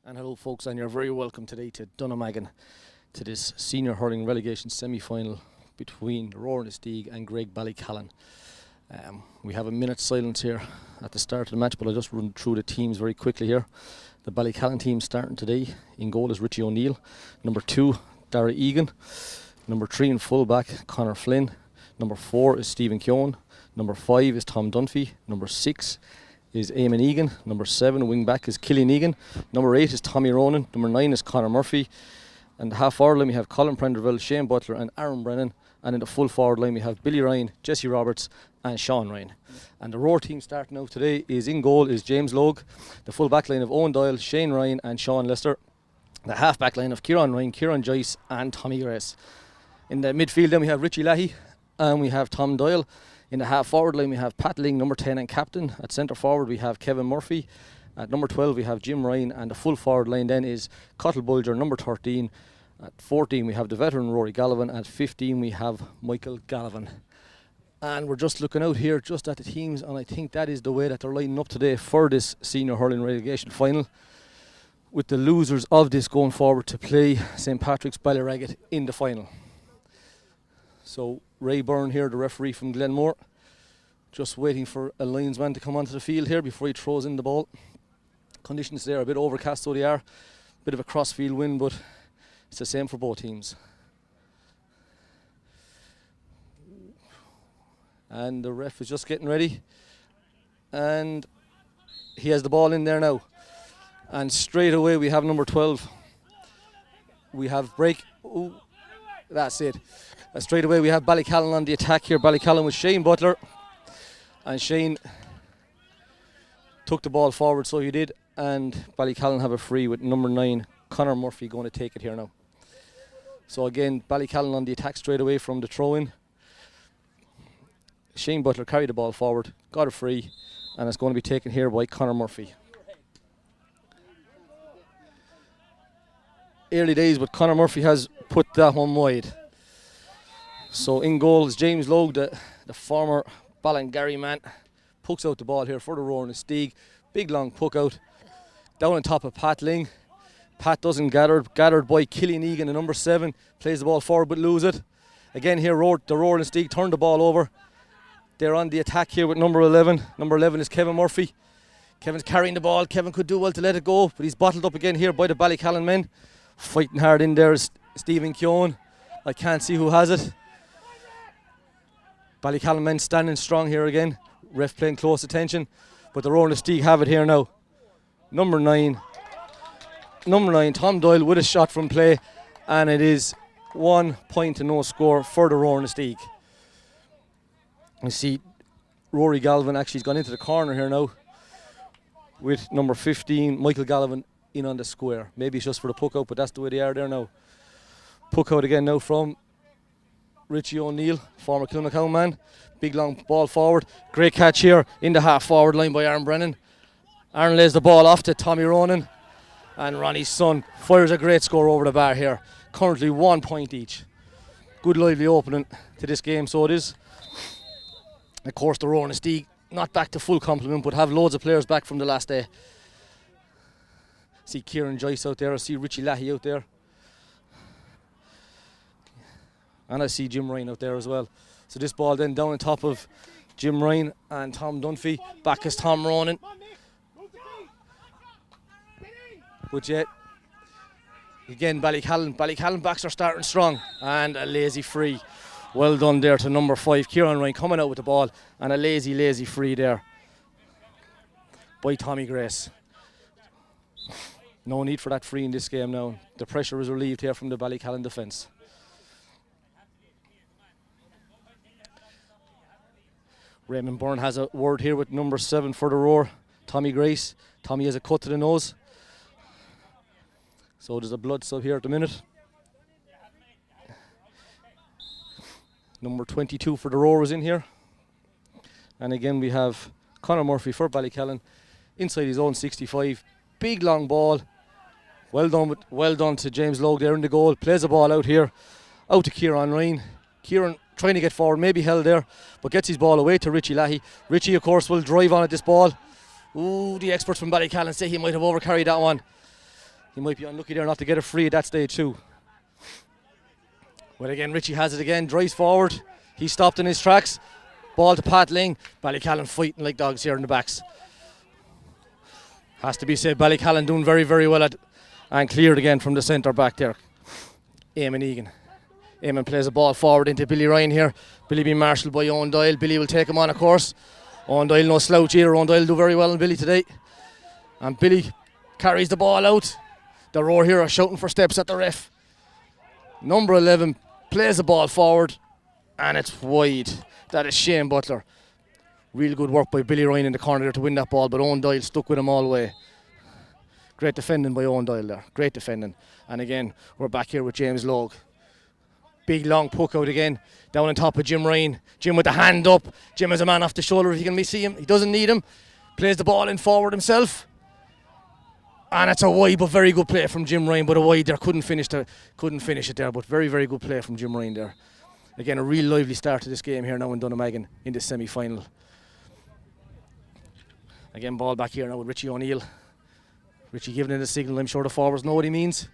And hello folks, and you're very welcome today to Dunnamaggin to this senior hurling relegation semi-final between the Roar Inistioge and Graigue Ballycallan. We have a minute's silence here at the start of the match, but I'll just run through the teams very quickly here. The Ballycallan team starting today. In goal is Richie O'Neill. Number 2, Dara Egan. Number 3 in full-back, Conor Flynn. Number 4 is Stephen Keown. Number 5 is Tom Dunphy. Number 6 is Eamon Egan. Number 7 wing back is Killian Egan. Number 8 is Tommy Ronan. Number 9 is Conor Murphy. And the half forward line we have Colin Prenderville, Shane Butler and Aaron Brennan. And in the full forward line we have Billy Ryan, Jesse Roberts and Sean Ryan. And the Roar team starting out today is in goal is James Logue. The full back line of Owen Doyle, Shane Ryan and Sean Lester. The half back line of Kieran Ryan, Kieran Joyce and Tommy Grace. In the midfield then we have Richie Leahy and we have Tom Doyle. In the half forward line we have Pat Ling, number 10 and captain. At centre forward we have Kevin Murphy. At number 12 we have Jim Ryan, and the full forward line then is Cottle Bulger, number 13. At 14 we have the veteran Rory Gallivan. At 15 we have Michael Gallivan. And we're just looking out here just at the teams, and I think that is the way that they're lining up today for this senior hurling relegation final, with the losers of this going forward to play St Patrick's Ballyraggett in the final. So Ray Byrne here, the referee from Glenmore, just waiting for a linesman to come onto the field here before he throws in the ball. Conditions there are a bit overcast, so they are. Bit of a cross-field wind, but it's the same for both teams. And the ref is just getting ready. And he has the ball in there now. And straight away we have number 12. We have break. Ooh, that's it. Straight away we have Ballycallan on the attack here. Ballycallan with Shane Butler. And Shane took the ball forward, so he did. And Ballycallan have a free with number 9, Conor Murphy, going to take it here now. So again, Ballycallan on the attack straight away from the throw-in. Shane Butler carried the ball forward, got a free, and it's going to be taken here by Conor Murphy. Early days, but Conor Murphy has put that one wide. So in goal is James Logue, the former Ballingarry man. Pucks out the ball here for the Roar Inistioge. Big long puck out. Down on top of Pat Ling. Pat doesn't gather. Gathered by Killian Egan, the number 7. Plays the ball forward but lose it. Again here, the Roar Inistioge turned the ball over. They're on the attack here with number 11. Number 11 is Kevin Murphy. Kevin's carrying the ball. Kevin could do well to let it go, but he's bottled up again here by the Ballycallan men. Fighting hard in there is Stephen Keown. I can't see who has it. Ballycallan men standing strong here again. Ref paying close attention, but the Roar Inistioge have it here now. Number 9, Tom Doyle with a shot from play, and it is 1 point to no score for the Roar Inistioge. You see Rory Gallivan actually has gone into the corner here now with number 15, Michael Gallivan, in on the square. Maybe it's just for the puck out, but that's the way they are there now. Puck out again now from Richie O'Neill, former Kilmacown man. Big long ball forward. Great catch here in the half forward line by Aaron Brennan. Aaron lays the ball off to Tommy Ronan. And Ronnie's son fires a great score over the bar here. Currently 1 point each. Good lively opening to this game, so it is. Of course the Roar Inistioge not back to full complement, but have loads of players back from the last day. See Kieran Joyce out there. I see Richie Leahy out there. And I see Jim Ryan out there as well. So this ball then down on top of Jim Ryan and Tom Dunphy. Back is Tom Ronan. But yet, again, Ballycallan backs are starting strong. And a lazy free. Well done there to number 5, Kieran Ryan, coming out with the ball. And a lazy free there by Tommy Grace. No need for that free in this game now. The pressure is relieved here from the Ballycallan defence. Raymond Byrne has a word here with number 7 for the Roar, Tommy Grace. Tommy has a cut to the nose. So there's a blood sub here at the minute. Number 22 for the Roar was in here. And again we have Conor Murphy for Ballycallan inside his own 65. Big long ball. Well done to James Logue there in the goal. Plays the ball out here. Out to Kieran Ryan. Kieran trying to get forward, maybe held there, but gets his ball away to Richie Leahy. Richie, of course, will drive on at this ball. Ooh, the experts from Ballycallan say he might have overcarried that one. He might be unlucky there not to get it free at that stage too. But again, Richie has it again, drives forward. He stopped in his tracks. Ball to Pat Ling. Ballycallan fighting like dogs here in the backs. Has to be said, Ballycallan doing very, very well and cleared again from the centre back there. Eamon Egan. Eamon plays the ball forward into Billy Ryan here. Billy being marshalled by Owen Doyle. Billy will take him on, of course. Owen Doyle no slouch either. Owen Doyle do very well on Billy today. And Billy carries the ball out. The Roar here are shouting for steps at the ref. Number 11 plays the ball forward and it's wide. That is Shane Butler. Real good work by Billy Ryan in the corner there to win that ball, but Owen Doyle stuck with him all the way. Great defending by Owen Doyle there. Great defending. And again, we're back here with James Logue. Big long puck out again. Down on top of Jim Ryan. Jim with the hand up. Jim has a man off the shoulder if he can see him. He doesn't need him. Plays the ball in forward himself. And it's a wide but very good play from Jim Ryan, but a wide there. Couldn't finish it there, but very, very good play from Jim Ryan there. Again, a real lively start to this game here now in Dunnamaggin in the semi-final. Again, ball back here now with Richie O'Neill. Richie giving it a signal. I'm sure the forwards know what he means.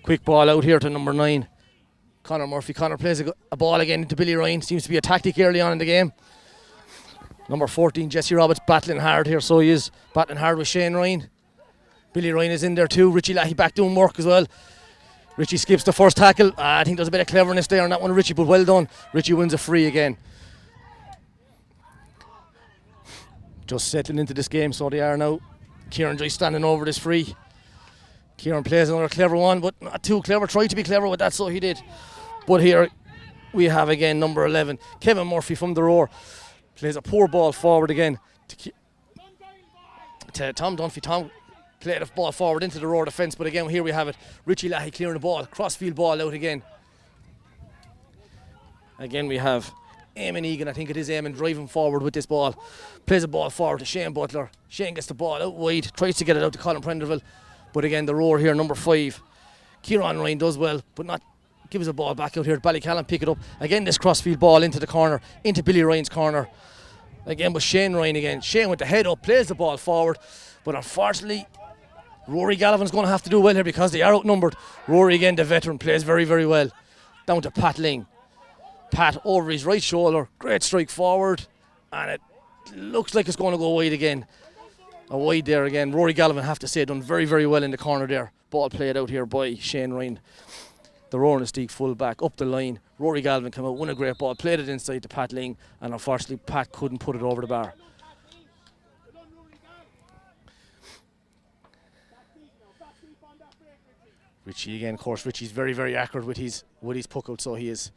Quick ball out here to number 9. Conor Murphy. Conor plays a ball again into Billy Ryan. Seems to be a tactic early on in the game. Number 14, Jesse Roberts, battling hard here, so he is. Battling hard with Shane Ryan. Billy Ryan is in there too. Richie Lahey back doing work as well. Richie skips the first tackle. I think there's a bit of cleverness there on that one, Richie, but well done. Richie wins a free again. Just settling into this game, so they are now. Kieran Joyce standing over this free. Kieran plays another clever one, but not too clever. Tried to be clever with that, so he did. But here we have again number 11, Kevin Murphy from the Roar. Plays a poor ball forward again to Tom Dunphy. Tom played the ball forward into the Roar defence, but again here we have it. Richie Lahey clearing the ball. Crossfield ball out again. Again we have Eamon Egan, I think it is Eamon, driving forward with this ball. Plays the ball forward to Shane Butler. Shane gets the ball out wide, tries to get it out to Colin Prenderville. But again the Roar here, number 5. Kieran Ryan does well, but not gives the ball back out here. Ballycallan pick it up. Again this crossfield ball into the corner, into Billy Ryan's corner. Again with Shane Ryan again. Shane with the head up, plays the ball forward. But unfortunately, Rory Gallivan's going to have to do well here because they are outnumbered. Rory again, the veteran, plays very, very well. Down to Pat Ling. Pat over his right shoulder. Great strike forward. And it looks like it's going to go wide again. A wide there again. Rory Gallivan, have to say, done very, very well in the corner there. Ball played out here by Shane Ryan. The Roar Inistioge full back up the line. Rory Galvin came out, won a great ball, played it inside to Pat Ling, and unfortunately Pat couldn't put it over the bar. Richie again, of course, Richie's very, very accurate with his puck out, so he is.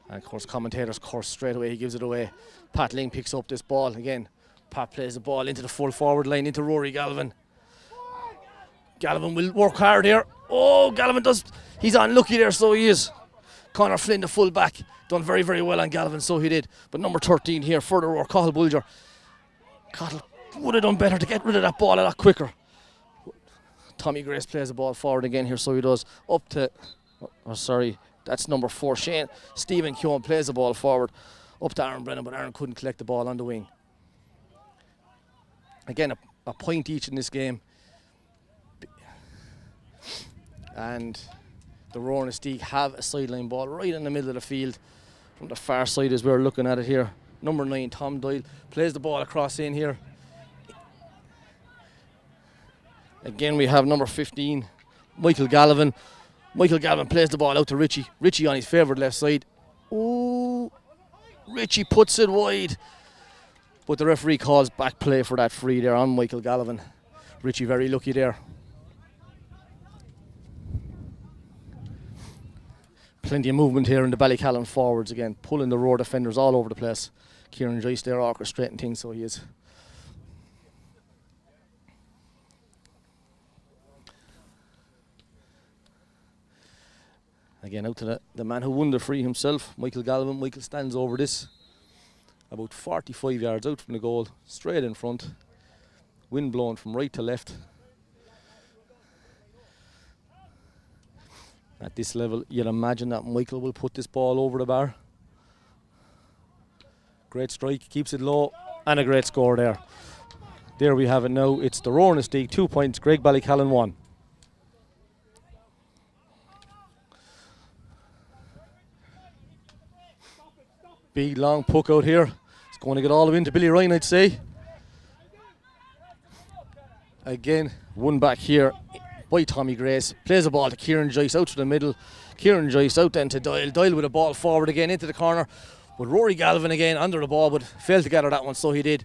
And of course, commentators, straight away he gives it away. Pat Ling picks up this ball again. Pat plays the ball into the full forward line, into Rory Galvin. Galvin will work hard here. Oh, Galvin does. He's unlucky there, so he is. Conor Flynn, the full back, done very, very well on Galvin, so he did. But number 13 here, further or Cathal Bulger. Cathal would have done better to get rid of that ball a lot quicker. Tommy Grace plays the ball forward again here, so he does. Up to, that's number 4, Shane. Stephen Keown plays the ball forward. Up to Aaron Brennan, but Aaron couldn't collect the ball on the wing. Again, a point each in this game. And the Roar Inistioge have a sideline ball right in the middle of the field from the far side as we're looking at it here. Number 9, Tom Doyle, plays the ball across in here. Again we have number 15, Michael Gallivan. Michael Gallivan plays the ball out to Richie. Richie on his favourite left side. Ooh, Richie puts it wide. But the referee calls back play for that free there on Michael Gallivan. Richie very lucky there. Plenty of movement here in the Ballycallan forwards again, pulling the Roar defenders all over the place. Kieran Joyce there orchestrating things, so he is. Again out to the man who won the free himself, Michael Gallivan. Michael stands over this, about 45 yards out from the goal, straight in front. Wind blowing from right to left. At this level, you'd imagine that Michael will put this ball over the bar. Great strike, keeps it low, and a great score there. There we have it now. It's the Roar Inistioge 2 points, Graigue Ballycallan 1. Big long puck out here. It's going to get all the way into Billy Ryan, I'd say. Again, one back here by Tommy Grace. Plays the ball to Kieran Joyce out to the middle. Kieran Joyce out then to Doyle. Doyle with a ball forward again into the corner. But Rory Galvin again under the ball, but failed to gather that one, so he did.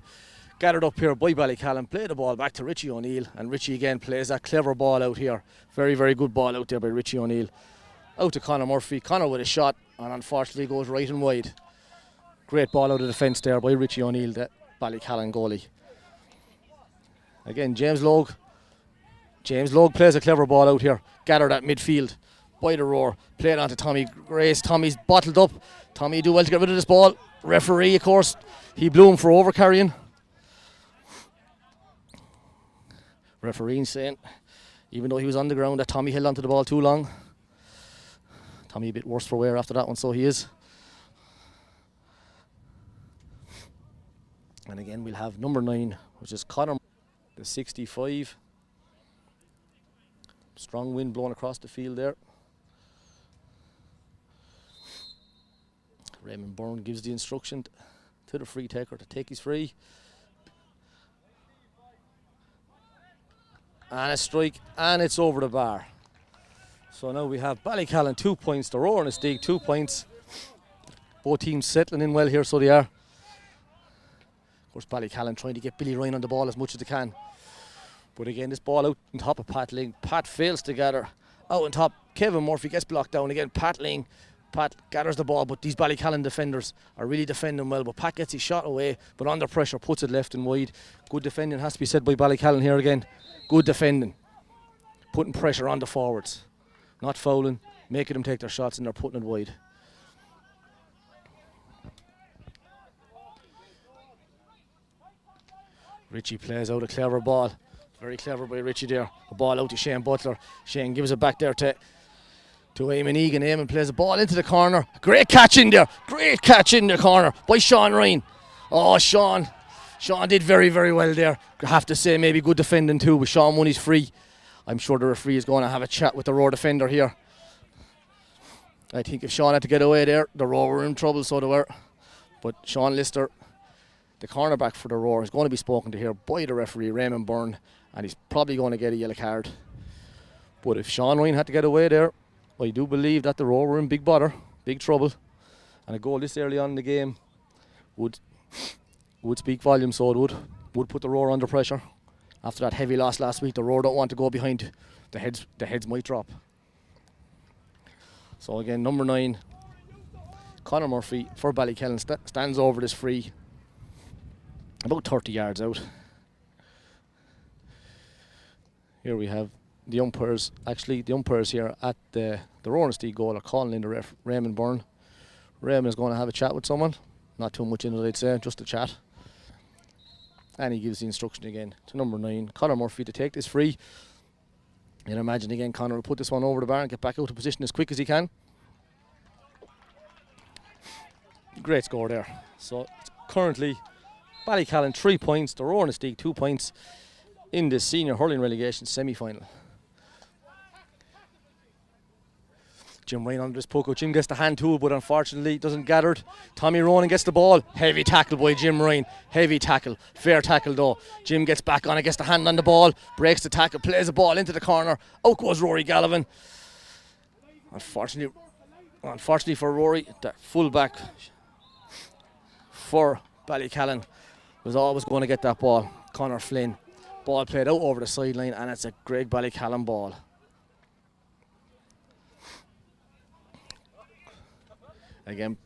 Gathered up here by Ballycallan. Played the ball back to Richie O'Neill. And Richie again plays that clever ball out here. Very, very good ball out there by Richie O'Neill. Out to Conor Murphy. Conor with a shot, and unfortunately goes right and wide. Great ball out of the fence there by Richie O'Neill, the Ballycallan goalie. Again, James Logue. James Logue plays a clever ball out here. Gathered at midfield by the Roar. Played on to Tommy Grace. Tommy's bottled up. Tommy, you do well to get rid of this ball. Referee, of course, he blew him for overcarrying. Referee saying, even though he was on the ground, that Tommy held onto the ball too long. Tommy a bit worse for wear after that one, so he is. And again, we'll have number 9, which is Conor, the 65. Strong wind blowing across the field there. Raymond Byrne gives the instruction to the free taker to take his free. And a strike, and it's over the bar. So now we have Ballycallan 2 points, the Roar Inistioge 2 points. Both teams settling in well here, so they are. Of course, Ballycallan trying to get Billy Ryan on the ball as much as they can. But again, this ball out on top of Pat Ling. Pat fails to gather. Out on top, Kevin Murphy gets blocked down again. Pat Ling. Pat gathers the ball, but these Ballycallan defenders are really defending well. But Pat gets his shot away, but under pressure puts it left and wide. Good defending has to be said by Ballycallan here again. Good defending. Putting pressure on the forwards. Not fouling, making them take their shots, and they're putting it wide. Richie plays out a clever ball. Very clever by Richie there. A ball out to Shane Butler. Shane gives it back there to Eamon Egan. Eamon plays the ball into the corner. Great catch in there. Great catch in the corner by Sean Ryan. Oh, Sean did very, very well there. I have to say, maybe good defending too, but Sean won his free. I'm sure the referee is going to have a chat with the Roar defender here. I think if Sean had to get away there, the Roar were in trouble, so they were. But Sean Lister, the cornerback for the Roar, is going to be spoken to here by the referee, Raymond Byrne, and he's probably going to get a yellow card. But if Sean Ryan had to get away there, I do believe that the Roar were in big bother, big trouble. And a goal this early on in the game would speak volumes, so it would put the Roar under pressure. After that heavy loss last week, the Roar don't want to go behind. The heads might drop. So again, number 9, Conor Murphy for Ballycallan stands over this free, about 30 yards out. Here we have the umpires. Actually, the umpires here at the Roar Inistioge goal are calling in the ref, Raymond Byrne. Raymond is going to have a chat with someone. Not too much in it, I'd say, just a chat. And he gives the instruction again to number 9, Conor Murphy, to take this free. And imagine again, Conor will put this one over the bar and get back out of position as quick as he can. Great score there. So it's currently Ballycallan 3 points, the Roar Inistioge 2 points in the senior hurling relegation semi-final. Jim Ryan under this puck. Jim gets the hand tool, but unfortunately doesn't gather it. Tommy Ronan gets the ball. Heavy tackle by Jim Ryan. Heavy tackle. Fair tackle though. Jim gets back on it, gets the hand on the ball, breaks the tackle, plays the ball into the corner. Out goes Rory Gallivan. Unfortunately for Rory, the full-back for Ballycallan was always going to get that ball. Conor Flynn. Ball played out over the sideline, and it's a Graigue Ballycallan ball. Again,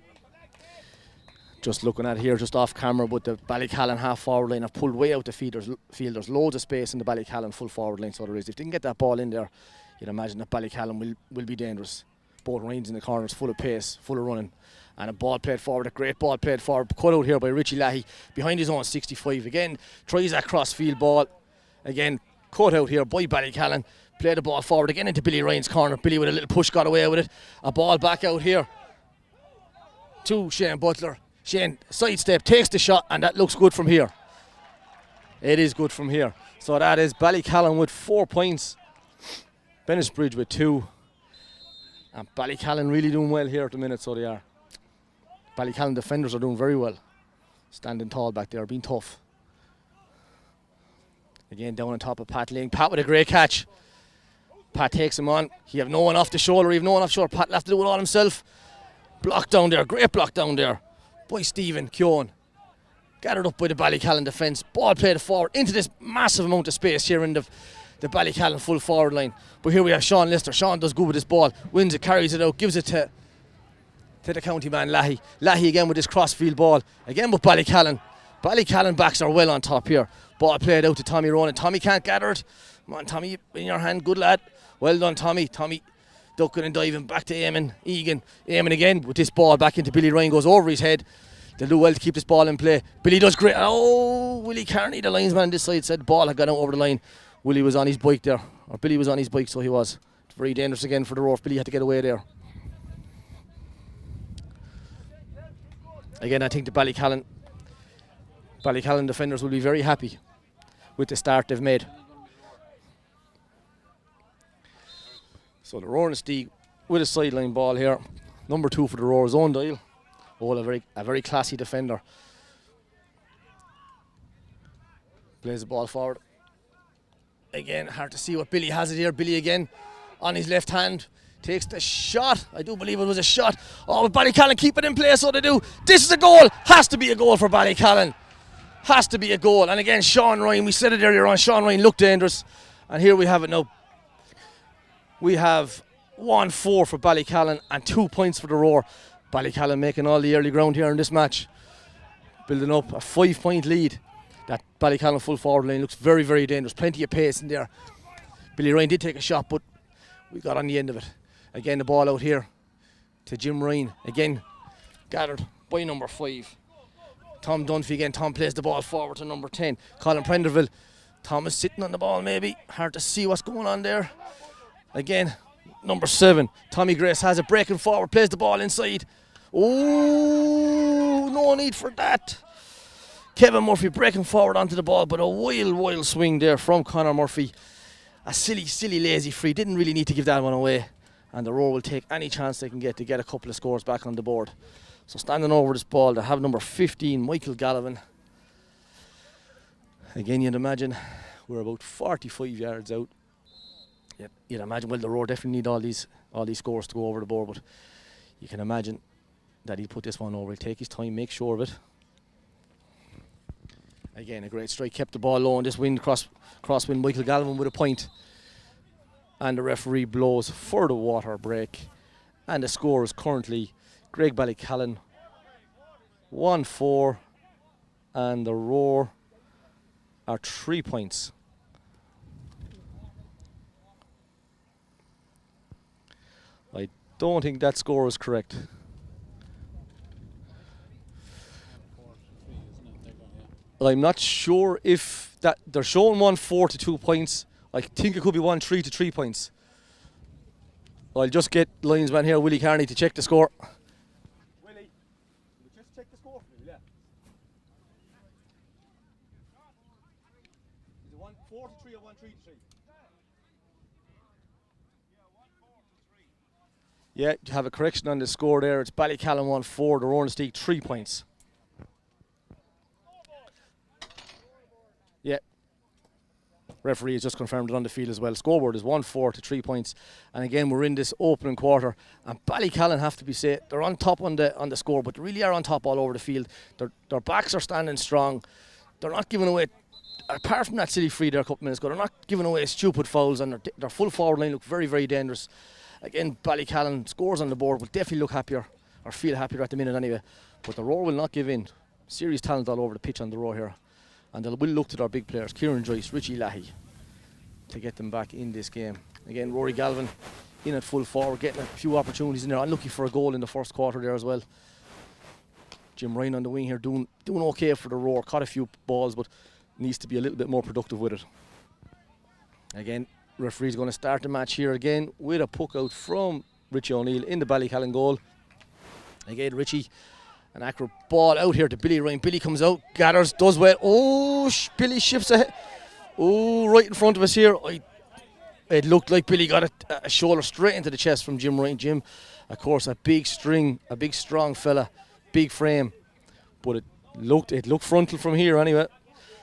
just looking at here, just off camera, but the Ballycallan half forward line have pulled way out the field. There's loads of space in the Ballycallan full forward line, so there is. If they can get that ball in there, you'd imagine that Ballycallan will be dangerous. Both Ryans in the corners, full of pace, full of running. And a ball played forward, a great ball played forward, cut out here by Richie Lahey, behind his own 65. Again, tries that cross-field ball. Again, cut out here by Ballycallan. Play the ball forward again into Billy Ryan's corner. Billy with a little push got away with it. A ball back out here to Shane Butler. Shane sidestep, takes the shot, and that looks good from here. It is good from here. So that is Ballycallan with 4 points. Bennettsbridge with 2. And Ballycallan really doing well here at the minute, so they are. Ballycallan defenders are doing very well. Standing tall back there, being tough. Again, down on top of Pat Ling. Pat with a great catch. Pat takes him on. He have no one off the shoulder. He have no one off the shoulder. Pat will have to do it all himself. Block down there. Great block down there by Stephen Keown. Gathered up by the Ballycallan defence. Ball played forward into this massive amount of space here in the Ballycallan full forward line. But here we have Sean Lister. Sean does good with this ball. Wins it, carries it out, gives it to the county man Lahey. Lahey again with this crossfield ball. Again with Ballycallan. Ballycallan backs are well on top here. Ball played out to Tommy Ronan. Tommy can't gather it. Come on, Tommy, in your hand. Good lad. Well done, Tommy. Tommy ducking and diving back to Eamon. Egan. Eamon again with this ball back into Billy Ryan. Goes over his head. They'll do well to keep this ball in play. Billy does great. Oh, Willie Carney, the linesman on this side, said the ball had gone out over the line. Willie was on his bike there. Or Billy was on his bike, so he was. It's very dangerous again for the Roar. Billy had to get away there. Again, I think the Ballycallan defenders will be very happy with the start they've made. So the Roar Inistioge with a sideline ball here. Number 2 for the Roar is Owen Doyle. Oh, a very classy defender. Plays the ball forward. Again, hard to see what Billy has it here. Billy again on his left hand. Takes the shot. I do believe it was a shot. Oh, Ballycallan keep it in place, so they do. This is a goal. Has to be a goal for Ballycallan. Has to be a goal. And again, Sean Ryan, we said it earlier on, Sean Ryan looked dangerous. And here we have it now. We have 1-4 for Ballycallan and 2 points for the Roar. Ballycallan making all the early ground here in this match. Building up a 5-point lead. That Ballycallan full forward line looks very, very dangerous. Plenty of pace in there. Billy Ryan did take a shot, but we got on the end of it. Again, the ball out here to Jim Ryan. Again, gathered by number 5. Tom Dunphy again. Tom plays the ball forward to number 10. Colin Prenderville. Tom is sitting on the ball maybe. Hard to see what's going on there. Again, number 7. Tommy Grace has it breaking forward. Plays the ball inside. Oh, no need for that. Kevin Murphy breaking forward onto the ball, but a wild swing there from Conor Murphy. A silly, lazy free. Didn't really need to give that one away. And the Roar will take any chance they can get to get a couple of scores back on the board. So standing over this ball, they have number 15, Michael Gallivan. Again, you'd imagine we're about 45 yards out. You'd imagine, well, the Roar definitely need all these scores to go over the board, but you can imagine that he'll put this one over. He'll take his time, make sure of it. Again, a great strike, kept the ball low on this wind, crosswind. Michael Gallivan with a point. And the referee blows for the water break. And the score is currently Graigue Ballycallan 1-4. And the Roar are 3 points. I don't think that score is correct. I'm not sure if that they're showing 1-4 to 2 points. I think it could be 1-3 to 3 points. I'll just get linesman here, Willie Carney, to check the score. Willie, just check the score for me, yeah. Is it 1-4 to 3 or 1-3 to 3? Yeah, you have a correction on the score there. It's Ballycallan 1-4, the Roar Inistioge 3 points. Yeah. Referee has just confirmed it on the field as well. Scoreboard is 1-4 to 3 points. And again, we're in this opening quarter. And Ballycallan have to be said, they're on top on the score, but they really are on top all over the field. Their backs are standing strong. They're not giving away, apart from that silly free there a couple minutes ago, they're not giving away stupid fouls, and their full forward line look very, very dangerous. Again, Ballycallan scores on the board will definitely look happier, or feel happier at the minute anyway. But the Roar will not give in. Serious talent all over the pitch on the Roar here. And they will look to their big players, Kieran Joyce, Richie Lahey, to get them back in this game. Again, Rory Galvin in at full forward, getting a few opportunities in there. I'm looking for a goal in the first quarter there as well. Jim Ryan on the wing here doing okay for the Roar. Caught a few balls, but needs to be a little bit more productive with it. Again, referee's going to start the match here again with a puck out from Richie O'Neill in the Ballycallan goal. Again, Richie An accurate ball out here to Billy Ryan. Billy comes out, gathers, does well. Oh, Billy shifts ahead. Oh, right in front of us here. It looked like Billy got a shoulder straight into the chest from Jim Ryan. Jim, of course, a big strong fella, big frame. But it looked frontal from here anyway.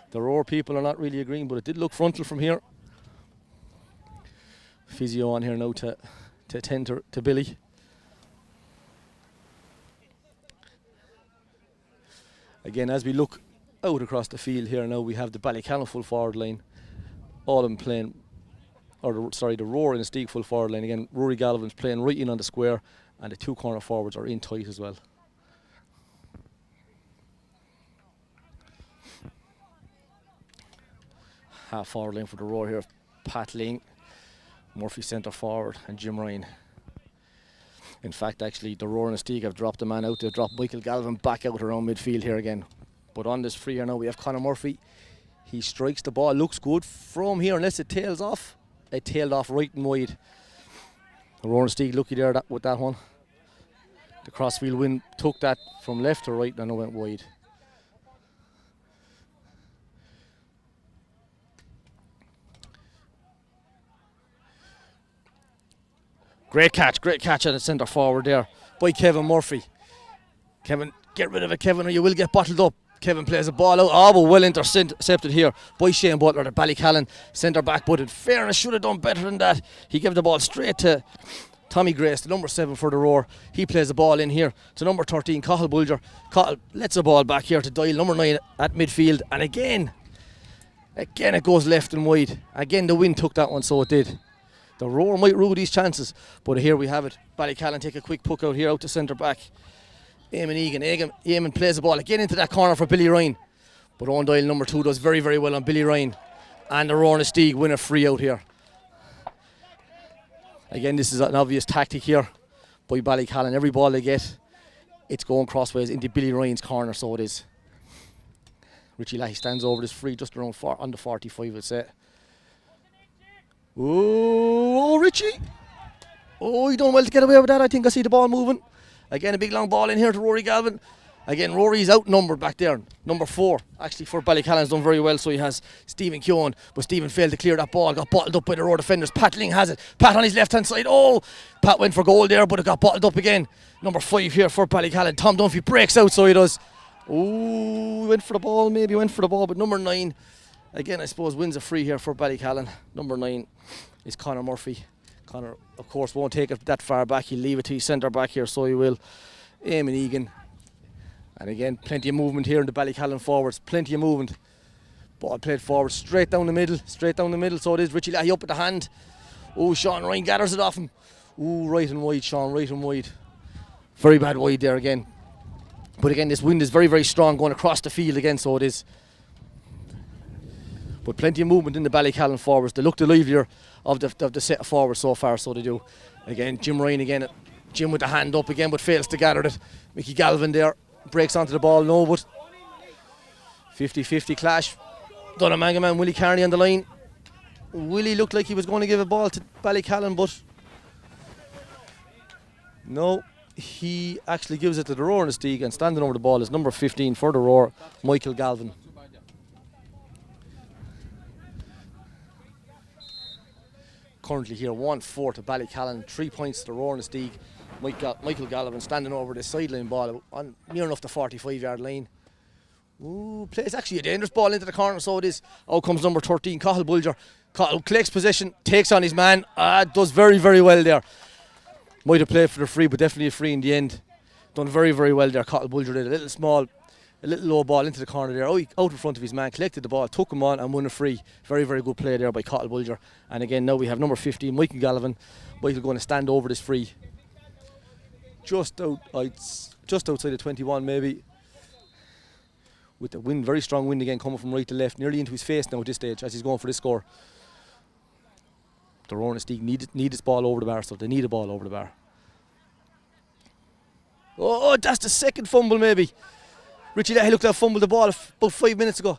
The Roar people are not really agreeing, but it did look frontal from here. Physio on here now to attend to Billy. Again, as we look out across the field here now, we have the Ballycallan full forward line. All of them playing, the Roar Inistioge full forward line. Again, Rory Galvin's playing right in on the square, and the two corner forwards are in tight as well. Half forward line for the Roar here. Pat Ling, Murphy centre forward, and Jim Ryan. In fact, actually, the Roar Inistioge have dropped a man out. They've dropped Michael Galvin back out around midfield here again. But on this free here now, we have Conor Murphy. He strikes the ball, looks good from here, unless it tails off. It tailed off right and wide. The Roar Inistioge lucky there with that one. The crossfield wind took that from left to right and it went wide. Great catch at the centre forward there by Kevin Murphy. Kevin, get rid of it, Kevin, or you will get bottled up. Kevin plays a ball out. Oh, but well intercepted here by Shane Butler, the Ballycallan centre back. But in fairness, should have done better than that. He gave the ball straight to Tommy Grace, the number 7 for the Roar. He plays the ball in here to number 13, Cathal Bulger. Cathal lets the ball back here to Doyle, number 9 at midfield. And again it goes left and wide. Again, the wind took that one, so it did. The Roar might rue these chances, but here we have it. Ballycallan take a quick puck out here, out to centre back. Eamon Egan. Eamon plays the ball again into that corner for Billy Ryan. But Owen Doyle, number 2, does very, very well on Billy Ryan. And the Roar Inistioge win a free out here. Again, this is an obvious tactic here by Ballycallan. Every ball they get, it's going crossways into Billy Ryan's corner, so it is. Richie Lahey stands over this free just around on the 45, I'd say. Oh, Richie. Oh, he done well to get away with that. I think I see the ball moving. Again, a big long ball in here to Rory Galvin. Again, Rory's outnumbered back there. Number 4, actually, for Ballycallan's done very well, so he has Stephen Keown. But Stephen failed to clear that ball, got bottled up by the Roar defenders. Pat Ling has it. Pat on his left-hand side. Oh, Pat went for goal there, but it got bottled up again. Number 5 here for Ballycallan. Tom Dunphy breaks out, so he does. Oh, went for the ball, maybe went for the ball, but number 9, again, I suppose, wins a free here for Ballycallan. Number 9 is Conor Murphy. Conor, of course, won't take it that far back. He'll leave it to his centre back here, so he will. Eamon Egan. And again, plenty of movement here in the Ballycallan forwards. Plenty of movement. Ball played forward, straight down the middle. So it is. Richie Lahey up with the hand. Oh, Sean Ryan gathers it off him. Oh, right and wide, Sean, right and wide. Very bad wide there again. But again, this wind is very, very strong going across the field again, so it is. But plenty of movement in the Ballycallan forwards. They look the livelier of the set of forwards so far, so they do. Again, Jim Ryan again. Jim with the hand up again, but fails to gather it. Mickey Galvin there breaks onto the ball, no, but 50-50 clash. Dunnamaga man Willie Carney on the line. Willie looked like he was going to give a ball to Ballycallan, but no, he actually gives it to the Roar Inistioge, and standing over the ball is number 15 for the Roar, Michael Galvin. Currently here 1-4 to Ballycallan, 3 points to the Roar Inistioge. Michael Galvin standing over the sideline ball on near enough the 45-yard line. Ooh, plays actually a dangerous ball into the corner, so it is. Out comes number 13, Cathal Bulger. Cathal collects possession, takes on his man, does very, very well there. Might have played for the free, but definitely a free in the end. Done very, very well there. Cathal Bulger did a little low ball into the corner there. Out in front of his man, collected the ball, took him on and won a free. Very, very good play there by Cathal Bulger. And again, now we have number 15, Michael Galvin. Michael going to stand over this free. Just outside the 21 maybe. With the wind, very strong wind again coming from right to left, nearly into his face now at this stage as he's going for this score. The Roar Inistioge need this ball over the bar, so they need a ball over the bar. Oh, that's the second fumble maybe. Richie Lahey looked to have fumbled the ball about 5 minutes ago.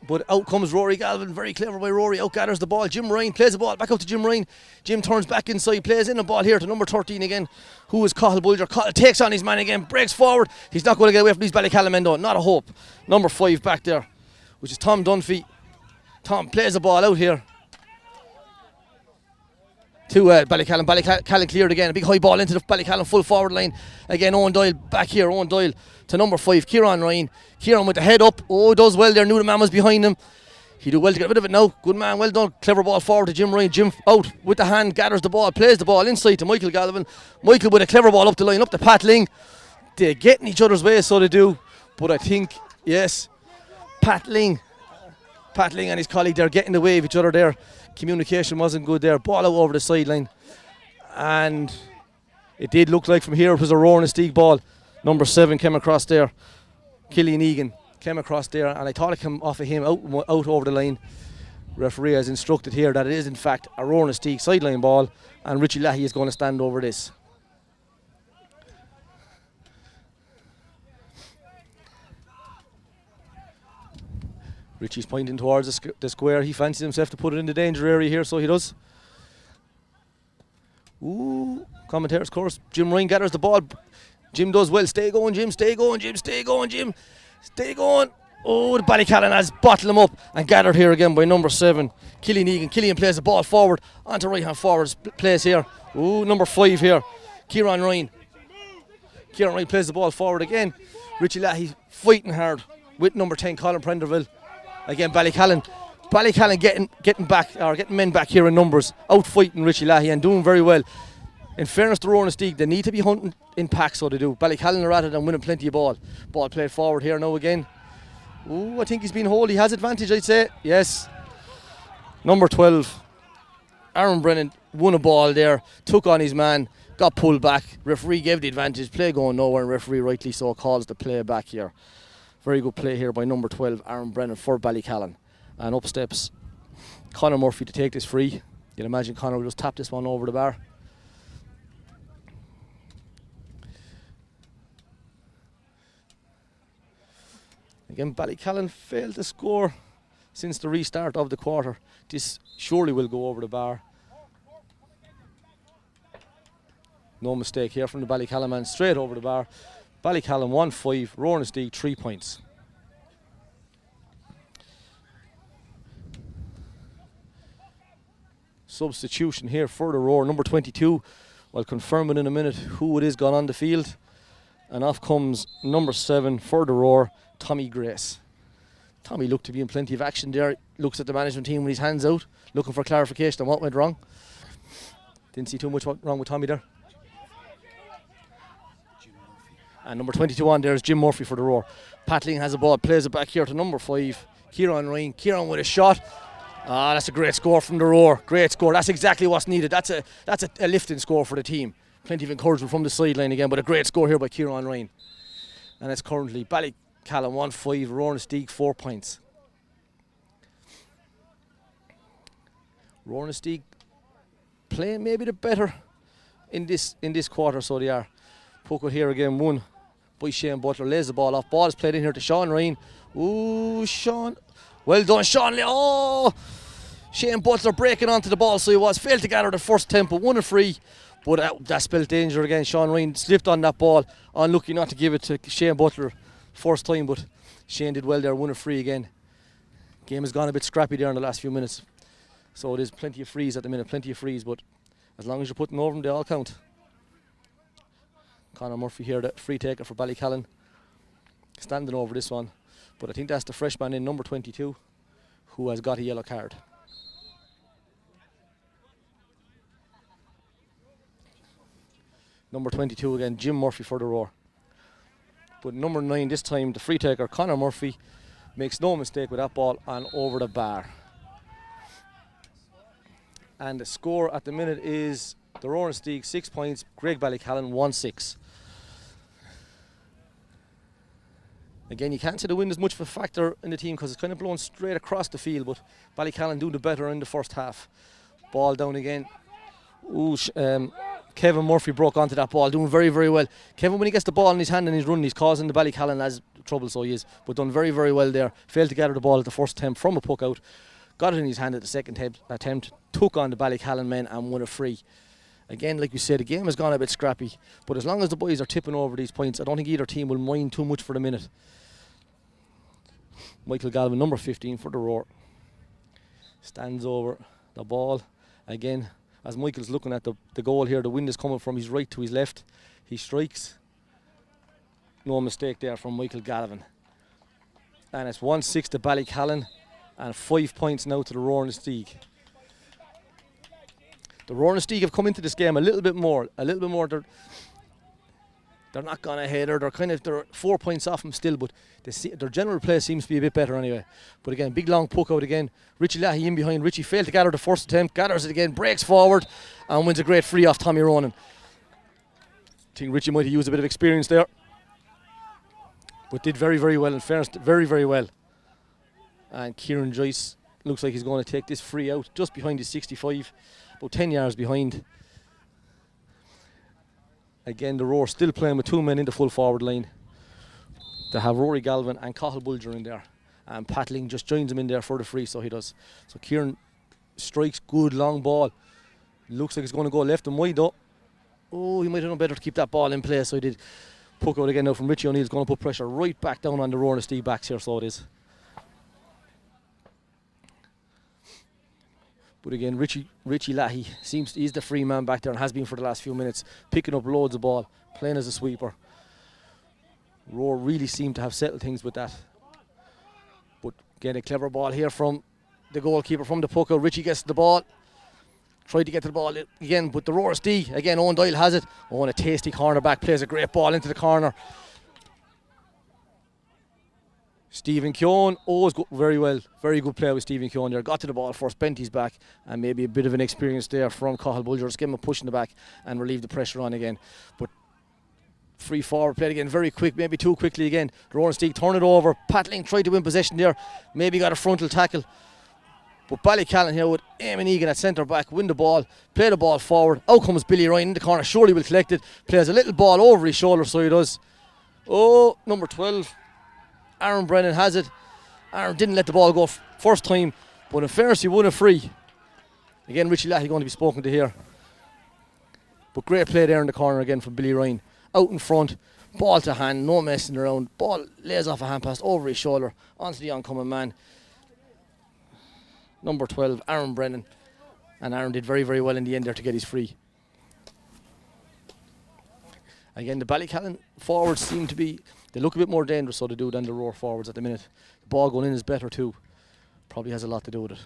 But out comes Rory Galvin, very clever by Rory, out gathers the ball. Jim Ryan plays the ball back out to Jim Ryan. Jim turns back inside, plays in the ball here to number 13 again, who is Cathal Bulger. Cathal takes on his man again, breaks forward. He's not going to get away from these Ballycallan men though, not a hope. Number 5 back there, which is Tom Dunphy. Tom plays the ball out here to Ballycallan. Ballycallan cleared again, a big high ball into the Ballycallan full forward line. Again, Owen Doyle back here, Owen Doyle to number 5, Kieran Ryan. Kieran with the head up, does well there, knew the man was behind him. He do well to get rid of it now, good man, well done. Clever ball forward to Jim Ryan. Jim out with the hand, gathers the ball, plays the ball inside to Michael Galvin. Michael with a clever ball up the line, up to Pat Ling. They get in each other's way, so they do. But I think, yes, Pat Ling and his colleague, they're getting the way of each other there. Communication wasn't good there. Ball out over the sideline. And it did look like from here it was a Rowan Steeg ball. Number 7 came across there. Killian Egan came across there, and I thought it came off of him out over the line. Referee has instructed here that it is in fact a Rowan Steeg sideline ball, and Richie Lahey is going to stand over this. Richie's pointing towards the square. He fancies himself to put it in the danger area here, so he does. Ooh, commentators, of course. Jim Ryan gathers the ball. Jim does well. Stay going, Jim. Stay going, Jim. Stay going, Jim. Stay going. Oh, the Ballycallan has bottled him up and gathered here again by number 7, Killian Egan. Killian plays the ball forward onto right hand forward place here. Ooh, number 5 here, Kieran Ryan. Kieran Ryan plays the ball forward again. Richie Lahey fighting hard with number 10, Colin Prenderville. Again, Ballycallan getting back, or getting men back here in numbers, out fighting Richie Lahey and doing very well. In fairness to Rowan Steeg, they need to be hunting in packs, so they do. Ballycallan are at it and winning plenty of ball. Ball played forward here now again. Ooh, I think he's been hold. He has advantage, I'd say. Yes. Number 12, Aaron Brennan won a ball there, took on his man, got pulled back. Referee gave the advantage. Play going nowhere, and referee rightly so calls the play back here. Very good play here by number 12, Aaron Brennan for Ballycallan. And up steps Conor Murphy to take this free. You'd imagine Conor will just tap this one over the bar. Again, Ballycallan failed to score since the restart of the quarter. This surely will go over the bar. No mistake here from the Ballycallan man, straight over the bar. Ballycallan 1-5, Rowan Steeg 3 points. Substitution here for the Roar, number 22. I'll confirm it in a minute who it is gone on the field. And off comes number 7 for the Roar, Tommy Grace. Tommy looked to be in plenty of action there. Looks at the management team with his hands out, looking for clarification on what went wrong. Didn't see too much wrong with Tommy there. And number 22 on there is Jim Murphy for the Roar. Patling has a ball, plays it back here to number 5, Kieran Ryan. Kieran with a shot. Ah, that's a great score from the Roar. Great score. That's exactly what's needed. That's a lifting score for the team. Plenty of encouragement from the sideline again, but a great score here by Kieran Ryan. And it's currently Ballycallan 1-5, Rowan Steeg 4 points. Rowan Steeg playing maybe the better in this quarter, so they are. Puck it here again, won by Shane Butler. Lays the ball off. Ball is played in here to Sean Ryan. Ooh, Sean. Well done, Sean. Oh, Shane Butler breaking onto the ball, so he was. Failed to gather the first tempo. Won a free, but that spelled danger again. Sean Ryan slipped on that ball. Unlucky not to give it to Shane Butler first time, but Shane did well there. Won a free again. Game has gone a bit scrappy there in the last few minutes. So there's plenty of frees at the minute. Plenty of frees, but as long as you're putting over them, they all count. Conor Murphy here, the free taker for Ballycallan, standing over this one. But I think that's the freshman in number 22 who has got a yellow card. Number 22 again, Jim Murphy for the Roar. But number 9 this time, the free taker, Conor Murphy, makes no mistake with that ball and over the bar. And the score at the minute is the Rowan Steeg 6 points, Graigue Ballycallan 1-6. Again, you can't say the wind is much of a factor in the team because it's kind of blowing straight across the field, but Ballycallan do the better in the first half. Ball down again. Ooh, Kevin Murphy broke onto that ball, doing very, very well. Kevin, when he gets the ball in his hand and he's running, he's causing the Ballycallan lads trouble, so he is. But done very, very well there. Failed to gather the ball at the first attempt from a puck out. Got it in his hand at the second attempt. Took on the Ballycallan men and won a free. Again, like we said, the game has gone a bit scrappy. But as long as the boys are tipping over these points, I don't think either team will mind too much for the minute. Michael Galvin, number 15 for the Roar. Stands over the ball. Again, as Michael's looking at the goal here, the wind is coming from his right to his left. He strikes. No mistake there from Michael Galvin. And it's 1-6 to Ballycallan and 5 points now to the Roar Inistioge. The Roar Inistioge have come into this game a little bit more. They're not gone ahead, or they're 4 points off them still, but their general play seems to be a bit better anyway. But again, big long puck out again. Richie Lahey in behind. Richie failed to gather the first attempt, gathers it again, breaks forward and wins a great free off Tommy Ronan. I think Richie might have used a bit of experience there, but did very, very well in fairness, very, very well. And Kieran Joyce looks like he's going to take this free out just behind his 65, about 10 yards behind. Again, the Roar still playing with 2 men in the full forward line. They have Rory Galvin and Cathal Bulger in there. And Patling just joins him in there for the free, so he does. So Kieran strikes, good long ball. Looks like it's going to go left and wide though. Oh, he might have done better to keep that ball in play, so he did. Puck out again now from Richie O'Neill's going to put pressure right back down on the Roar Inistioge backs here, so it is. But again, Richie Lahey he's the free man back there and has been for the last few minutes, picking up loads of ball, playing as a sweeper. Roar really seem to have settled things with that. But again, a clever ball here from the goalkeeper from the puck out. Richie gets the ball, tried to get to the ball again, but the Roar Inistioge, again, Owen Doyle has it. Owen, a tasty cornerback, plays a great ball into the corner. Stephen Keown, always very well, very good play with Stephen Keown there. Got to the ball first, bent his back, and maybe a bit of an experience there from Cathal Bulger. Just give him a push in the back and relieve the pressure on again. But free forward played again, very quick, maybe too quickly again. The Roar Inistioge turn it over. Patling tried to win possession there, maybe got a frontal tackle. But Ballycallan here with Eamon Egan at centre back, win the ball, play the ball forward. Out comes Billy Ryan in the corner, surely will collect it. Plays a little ball over his shoulder, so he does. Oh, number 12. Aaron Brennan has it. Aaron didn't let the ball go first time, but in fairness, he won a free. Again, Richie Lahey going to be spoken to here. But great play there in the corner again from Billy Ryan. Out in front, ball to hand, no messing around. Ball lays off a hand pass over his shoulder onto the oncoming man. Number 12, Aaron Brennan. And Aaron did very, very well in the end there to get his free. Again, the Ballycallan forwards seem to be, they look a bit more dangerous, so they do, than the Roar forwards at the minute. The ball going in is better too. Probably has a lot to do with it.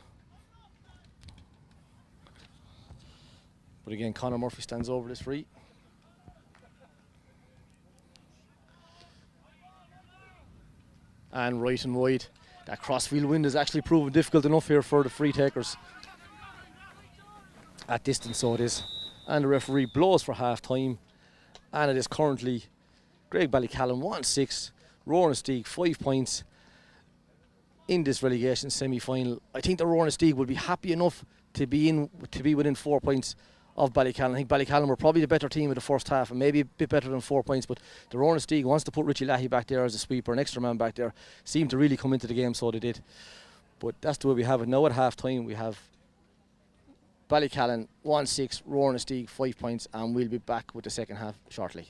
But again, Conor Murphy stands over this free. And right and wide. That crossfield wind is actually proven difficult enough here for the free takers. At distance, so it is. And the referee blows for half time. And it is currently Graigue Ballycallan 1-6, Roar Inistioge 5 points in this relegation semi-final. I think the Roar Inistioge will be happy enough to be within 4 points of Ballycallan. I think Ballycallan were probably the better team in the first half and maybe a bit better than 4 points, but the Roar Inistioge wants to put Richie Lahey back there as a sweeper, an extra man back there. Seemed to really come into the game, so they did. But that's the way we have it. Now at half time we have Ballycallan 1-6, Roar Inistioge 5 points, and we'll be back with the second half shortly.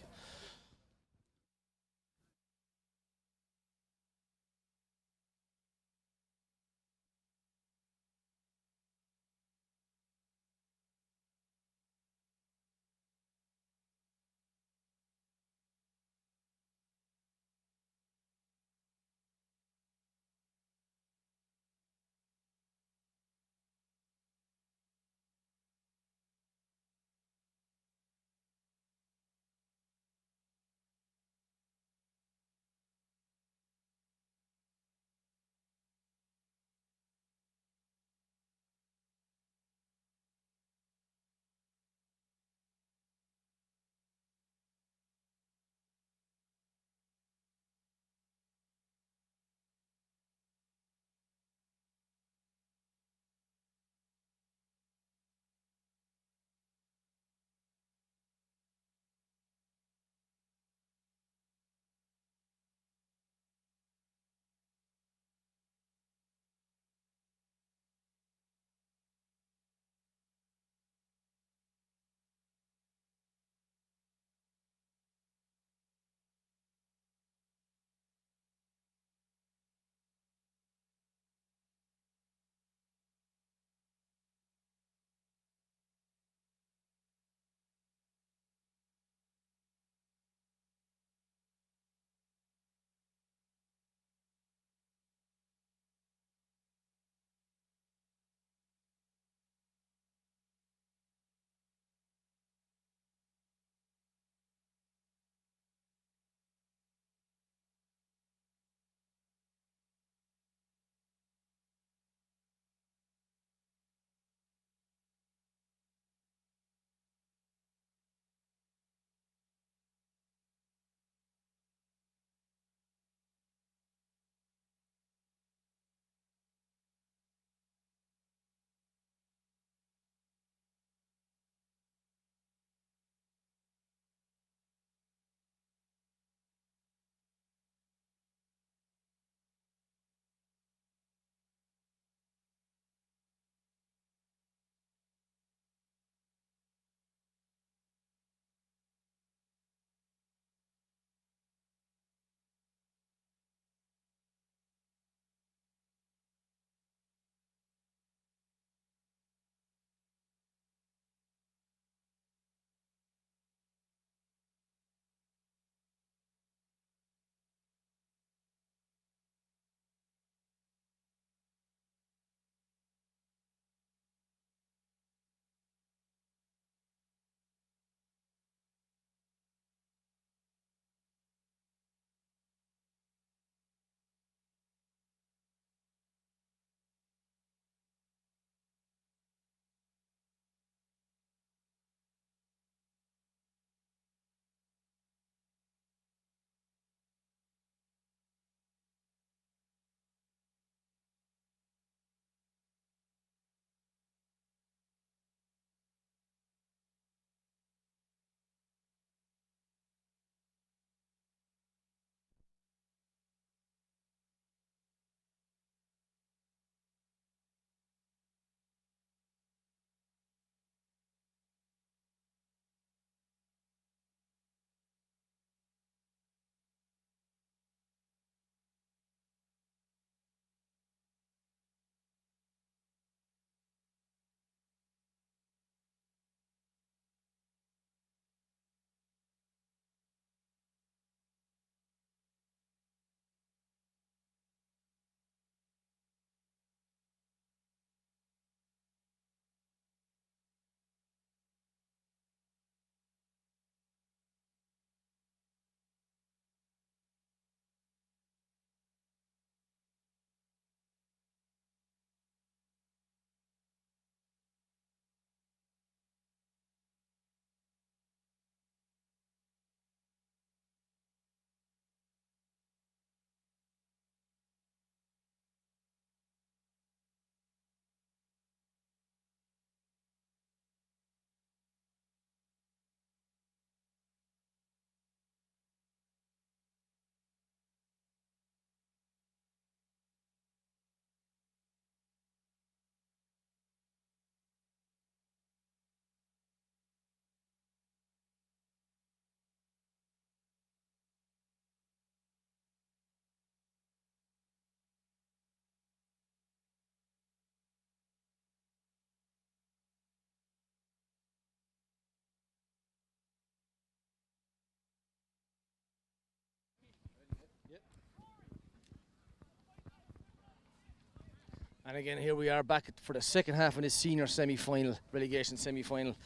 And again, here we are back for the second half of this senior semi-final, relegation semi-final,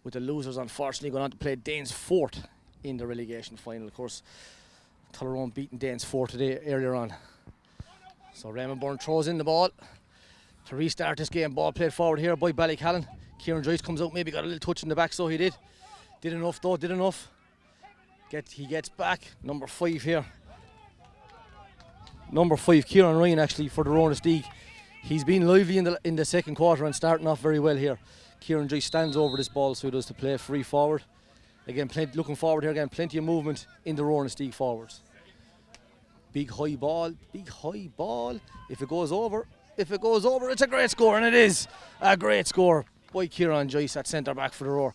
with the losers unfortunately going on to play Danes Fort in the relegation final. Of course, Tullerone beating Danes Fort today earlier on. So Raymond Byrne throws in the ball to restart this game. Ball played forward here by Ballycallan. Kieran Joyce comes out, maybe got a little touch in the back, so he did. Did enough though, did enough. He gets back, number 5 here. Number 5, Kieran Ryan actually for the Rowan League. He's been lively in the second quarter and starting off very well here. Kieran Joyce stands over this ball, so he does to play free forward. Again, looking forward here again, plenty of movement in the Rowan League forwards. Big high ball, big high ball. If it goes over, it's a great score, and it is a great score by Kieran Joyce at centre back for the Roar.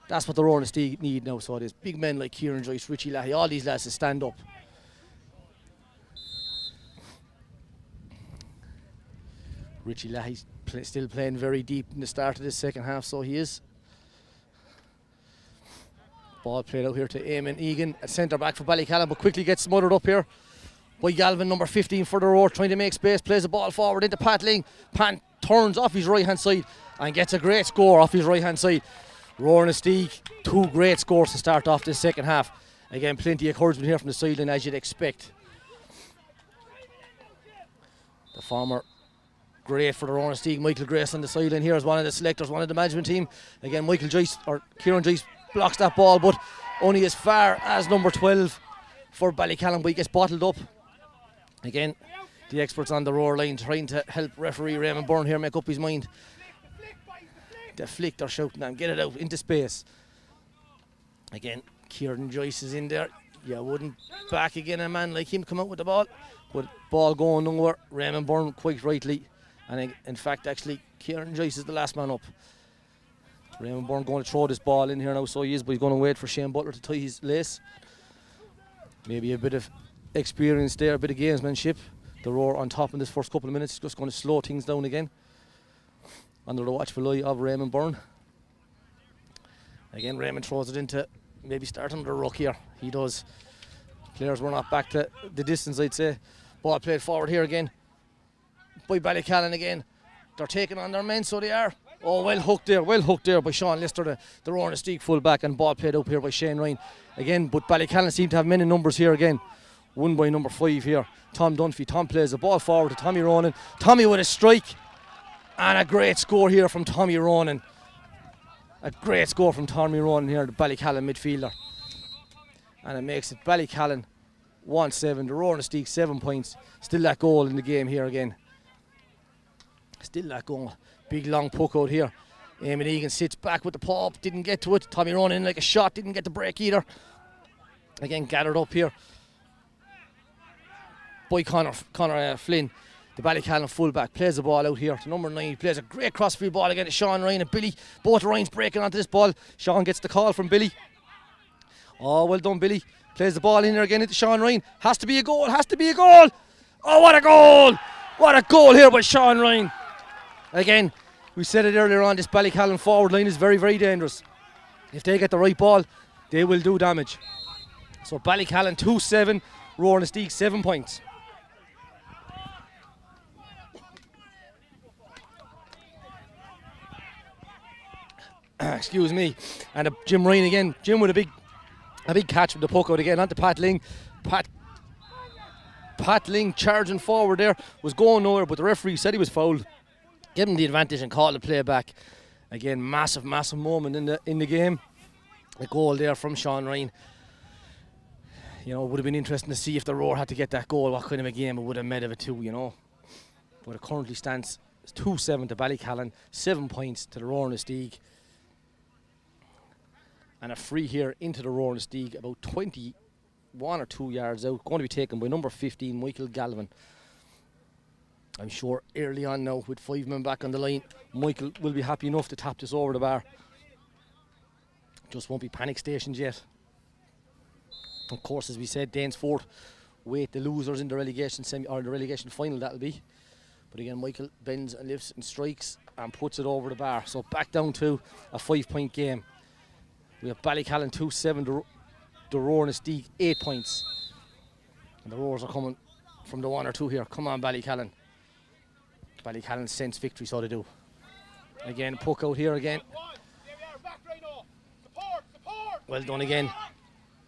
That's what the Rowan League need now, so it is. Big men like Kieran Joyce, Richie Lahey, all these lads to stand up. Richie Lahey's still playing very deep in the start of this second half, so he is. Ball played out here to Eamon Egan at centre back for Ballycallan, but quickly gets smothered up here by Galvin, number 15 for the Roar, trying to make space, plays the ball forward into Pat Ling. Pat turns off his right hand side and gets a great score off his right hand side. Roar and Steig, 2 great scores to start off this second half. Again, plenty of encouragement here from the sideline, as you'd expect. The former great for the Roar and Steig, Michael Grace on the sideline here as one of the selectors, one of the management team. Again, Kieran Joyce blocks that ball, but only as far as number 12 for Ballycallan, but he gets bottled up. Again, the experts on the Roar line trying to help referee Raymond Byrne here make up his mind. The flick, they're shouting at him, get it out into space. Again, Kieran Joyce is in there. You wouldn't back again a man like him come out with the ball, but ball going nowhere. Raymond Byrne quite rightly, and in fact actually Kieran Joyce is the last man up. Raymond Byrne going to throw this ball in here now, so he is, but he's going to wait for Shane Butler to tie his lace. Maybe a bit of experience there, a bit of gamesmanship. The Roar on top in this first couple of minutes, just going to slow things down again under the watchful eye of Raymond Byrne. Again, Raymond throws it into, maybe starting the ruck here. He does. Players were not back to the distance, I'd say. Ball played forward here again by Ballycallan again. They're taking on their men, so they are. Oh, well hooked there by Sean Lister, the Roar and Steig full back, and ball played up here by Shane Ryan. Again, but Ballycallan seem to have many numbers here again. Won by number 5 here, Tom Dunphy. Tom plays the ball forward to Tommy Ronan. Tommy with a strike, and a great score here from Tommy Ronan. A great score from Tommy Ronan here, the Ballycallan midfielder. And it makes it Ballycallan 1-7, the Roar and Steig 7 points. Still that goal in the game here again. Still that goal. Big long puck out here. Eamon Egan sits back with the paw, didn't get to it. Tommy Ronan in like a shot, didn't get the break either. Again, gathered up here by Connor Flynn, the Ballycallan fullback. Plays the ball out here to number 9. He plays a great crossfield ball again to Sean Ryan and Billy. Both Ryans breaking onto this ball. Sean gets the call from Billy. Oh, well done, Billy. Plays the ball in there again into Sean Ryan. Has to be a goal, has to be a goal. Oh, what a goal! What a goal here by Sean Ryan. Again, we said it earlier on, this Ballycallan forward line is very, very dangerous. If they get the right ball, they will do damage. So Ballycallan 2-7, Roar and Steig 7 points. Excuse me. And Jim Ryan again. Jim with a big catch with the puck out again onto Pat Ling. Pat Ling charging forward there, was going nowhere, but the referee said he was fouled. Give him the advantage and call the play back. Again, massive moment in the game. A goal there from Sean Ryan. You know, it would have been interesting to see if the Roar had to get that goal, what kind of a game it would have made of it too, you know. But it currently stands 2-7 to Ballycallan, 7 points to the Roar and Steig. And a free here into the Roar and Steig, about 21 or 2 yards out, going to be taken by number 15, Michael Galvin. I'm sure early on now, with 5 men back on the line, Michael will be happy enough to tap this over the bar. Just won't be panic stations yet. Of course, as we said, Danes Fort wait the losers in the relegation the relegation final, that'll be. But again, Michael bends and lifts and strikes and puts it over the bar. So back down to a 5-point game. We have Ballycallan 2-7, the Roar and Steig 8 points. And the Roars are coming from the 1 or 2 here. Come on, Ballycallan. Ballycallan sense victory, so they do. Again, puck out here again. Well done again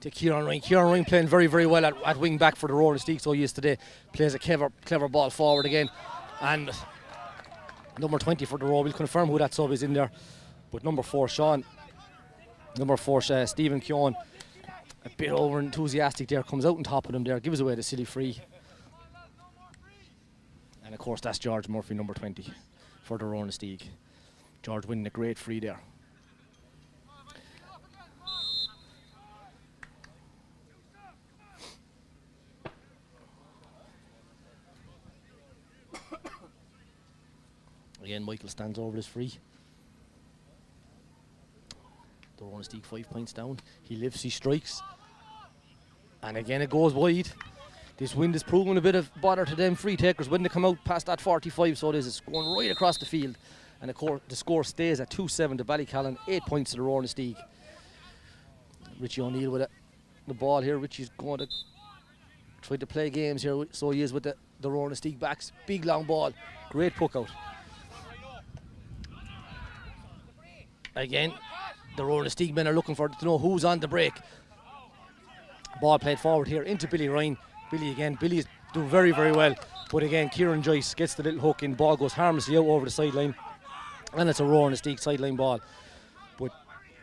to Kieran Ryan. Kieran Ryan playing very, very well at wing back for the Roaring Steag, so he is today. Plays a clever ball forward again. And number 20 for the Roar, we'll confirm who that sub is in there. But number 4, Sean. Number 4, Stephen Keown. A bit over enthusiastic there, comes out on top of them there, gives away the silly free. And of course that's George Murphy, number 20 for the Roaring Steag. George winning a great free there. Again, Michael stands over his free. The Roaring Steag 5 points down. He lifts, he strikes. And again it goes wide. This wind is proving a bit of bother to them free takers when they come out past that 45, so it is. It's going right across the field. And the score stays at 2-7 to Ballycallan, 8 points to the Roaring Steag. Richie O'Neill with the ball here. Richie's going to try to play games here, so he is with the Roaring Steag backs. Big long ball, great puck out. Again, the Roaring Steag men are looking to know who's on the break. Ball played forward here into Billy Ryan. Billy again. Billy's doing very, very well. But again, Kieran Joyce gets the little hook in. Ball goes harmlessly out over the sideline. And it's a Roaring Steag sideline ball. But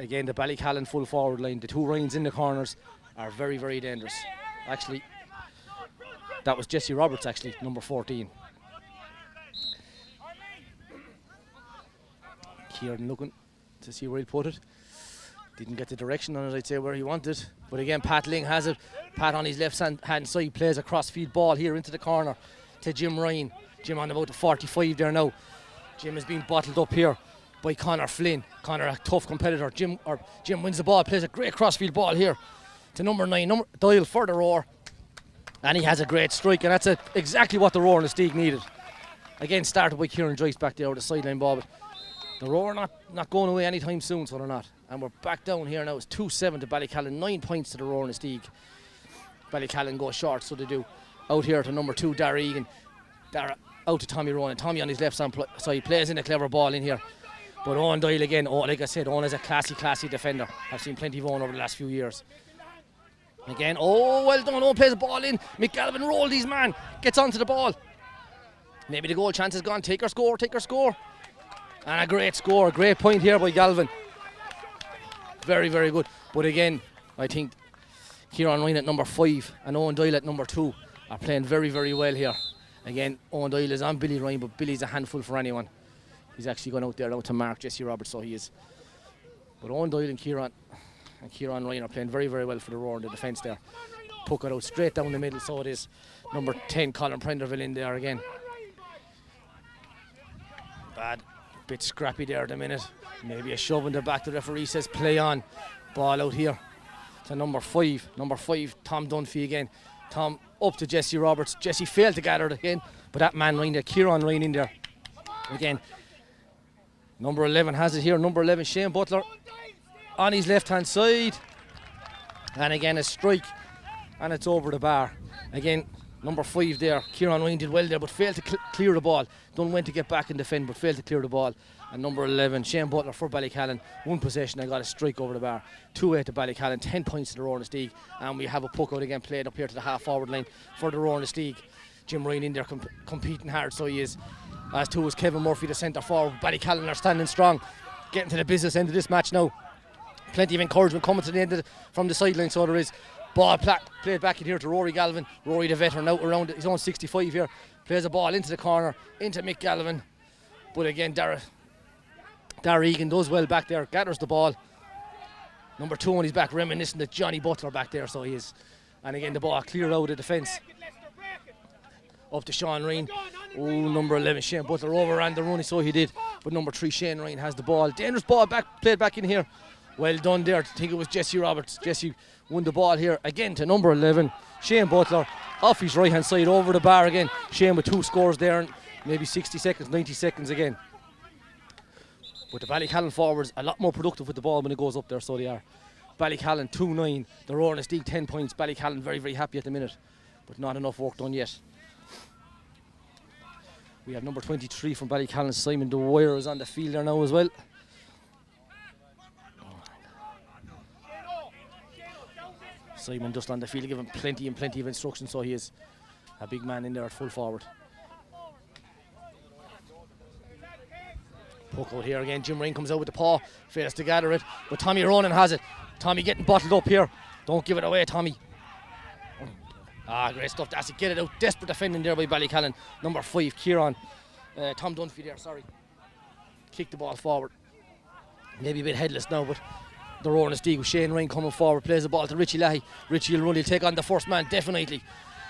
again, the Ballycallan full forward line, the two Ryans in the corners are very, very dangerous. Actually, that was Jesse Roberts, actually, number 14. Kieran looking to see where he'll put it. Didn't get the direction on it, I'd say, where he wanted. But again, Pat Ling has it. Pat on his left hand side plays a cross-field ball here into the corner to Jim Ryan. Jim on about the 45 there now. Jim is being bottled up here by Conor Flynn. Conor, a tough competitor. Jim wins the ball, plays a great cross-field ball here to number 9, Doyle for the Roar. And he has a great strike, and that's exactly what the Roar and the Steag needed. Again, started by Kieran Joyce back there with the sideline ball. But the Roar not going away anytime soon, so they're not. And we're back down here now. It's 2-7 to Ballycallan, 9 points to the Roar and the Steag. Ballycallan go short, so they do. Out here to number 2, Dara Egan. Dara out to Tommy Ronan. Tommy on his left side plays in a clever ball in here. But Owen Doyle again. Oh, like I said, Owen is a classy defender. I've seen plenty of Owen over the last few years. Again, oh, well done. Owen plays the ball in. McGalvin rolled his man. Gets onto the ball. Maybe the goal chance is gone. Take her score. And a great score. A great point here by Galvin. Very, very good. But again, I think Kieran Ryan at number 5 and Owen Doyle at number 2 are playing very, very well here. Again, Owen Doyle is on Billy Ryan, but Billy's a handful for anyone. He's actually gone out there now to mark Jesse Roberts, so he is. But Owen Doyle and Kieran Ryan are playing very, very well for the Roar in the defence there. Puck it out straight down the middle, so it is. Number 10, Colin Prenderville in there again. Bad. Bit scrappy there at the minute. Maybe a shove in the back. The referee says play on. Ball out here to number 5. Number 5, Tom Dunphy again. Tom up to Jesse Roberts. Jesse failed to gather it again, but that man Ryan there, Kieran Ryan in there. Again, number 11 has it here. Number 11, Shane Butler on his left-hand side. And again, a strike, and it's over the bar. Again, number 5 there, Kieran Ryan did well there, but failed to clear the ball. Done went to get back and defend, but failed to clear the ball. And number 11, Shane Butler for Ballycallan, 1 possession and got a strike over the bar. 2-8 to Ballycallan, 10 points to the Roar and the Steag. And we have a puck out again played up here to the half-forward line for the Roar and the Steag. Jim Ryan in there competing hard, so he is. As too is Kevin Murphy, the centre forward. Ballycallan are standing strong, getting to the business end of this match now. Plenty of encouragement coming to the end from the sideline, so there is. Ball played back in here to Rory Galvin. Rory the veteran out around his own 65 here. Plays a ball into the corner, into Mick Galvin. But again, Dara Egan does well back there, gathers the ball. Number 2 on his back, reminiscent of Johnny Butler back there, so he is. And again, the ball cleared out of the defence. Up to Sean Ryan. Oh, number 11, Shane Butler overran the run, so he did. But number 3, Shane Ryan has the ball. Dangerous ball played back in here. Well done there. I think it was Jesse Roberts. Jesse won the ball here again to number 11, Shane Butler, off his right hand side over the bar again. Shane with 2 scores there in maybe 60 seconds, 90 seconds again. But the Ballycallan forwards a lot more productive with the ball when it goes up there, so they are. Ballycallan 2-9, the Roar and the Steag 10 points. Ballycallan very, very happy at the minute, but not enough work done yet. We have number 23 from Ballycallan, Simon Dwyer, is on the field there now as well. Simon just on the field, giving plenty of instruction, so he is a big man in there at full forward. Puck out here again. Jim Rain comes out with the paw, fails to gather it, but Tommy Ronan has it. Tommy getting bottled up here. Don't give it away, Tommy. Great stuff. That's it. Get it out. Desperate defending there by Ballycallan. Number 5, Kieran. Tom Dunphy there, sorry. Kick the ball forward. Maybe a bit headless now, but the Rowan Steag with Shane Ryan coming forward. Plays the ball to Richie Leahy. Richie will run. He'll take on the first man, definitely.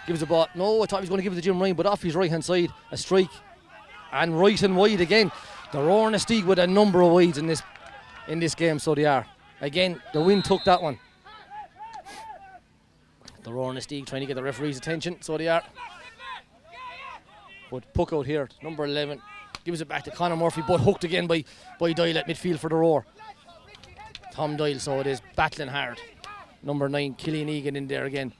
Gives the ball. No, I thought he was going to give it to Jim Ryan, but off his right hand side. A strike. And right and wide again. The Rowan Steag with a number of wides in this game, so they are. Again, the wind took that one. The Rowan Steag trying to get the referee's attention, so they are. But puck out here, number 11, gives it back to Conor Murphy, but hooked again by Doyle at midfield for the Roar. Tom Doyle, so it is battling hard. Number 9, Killian Egan in there again.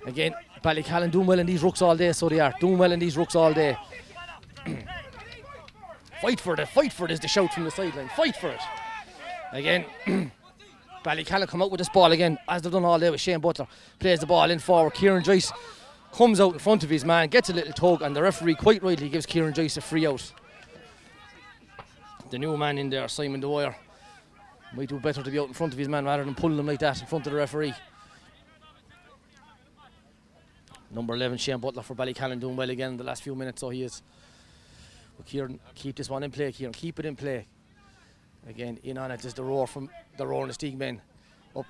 Again, Ballycallan doing well in these rooks all day, so they are. Doing well in these rooks all day. Fight for it is the shout from the sideline. Fight for it. Again, Ballycallan come out with this ball again, as they've done all day with Shane Butler. Plays the ball in forward. Kieran Joyce comes out in front of his man, gets a little tug, and the referee quite rightly gives Kieran Joyce a free out. The new man in there, Simon Dwyer, might do better to be out in front of his man rather than pulling him like that in front of the referee. Number 11, Shane Butler for Ballycallan, doing well again in the last few minutes, so he is. But Kieran, keep this one in play, Kieran, keep it in play. Again, in on it is the Roar from the Roar and the Steag men. Up.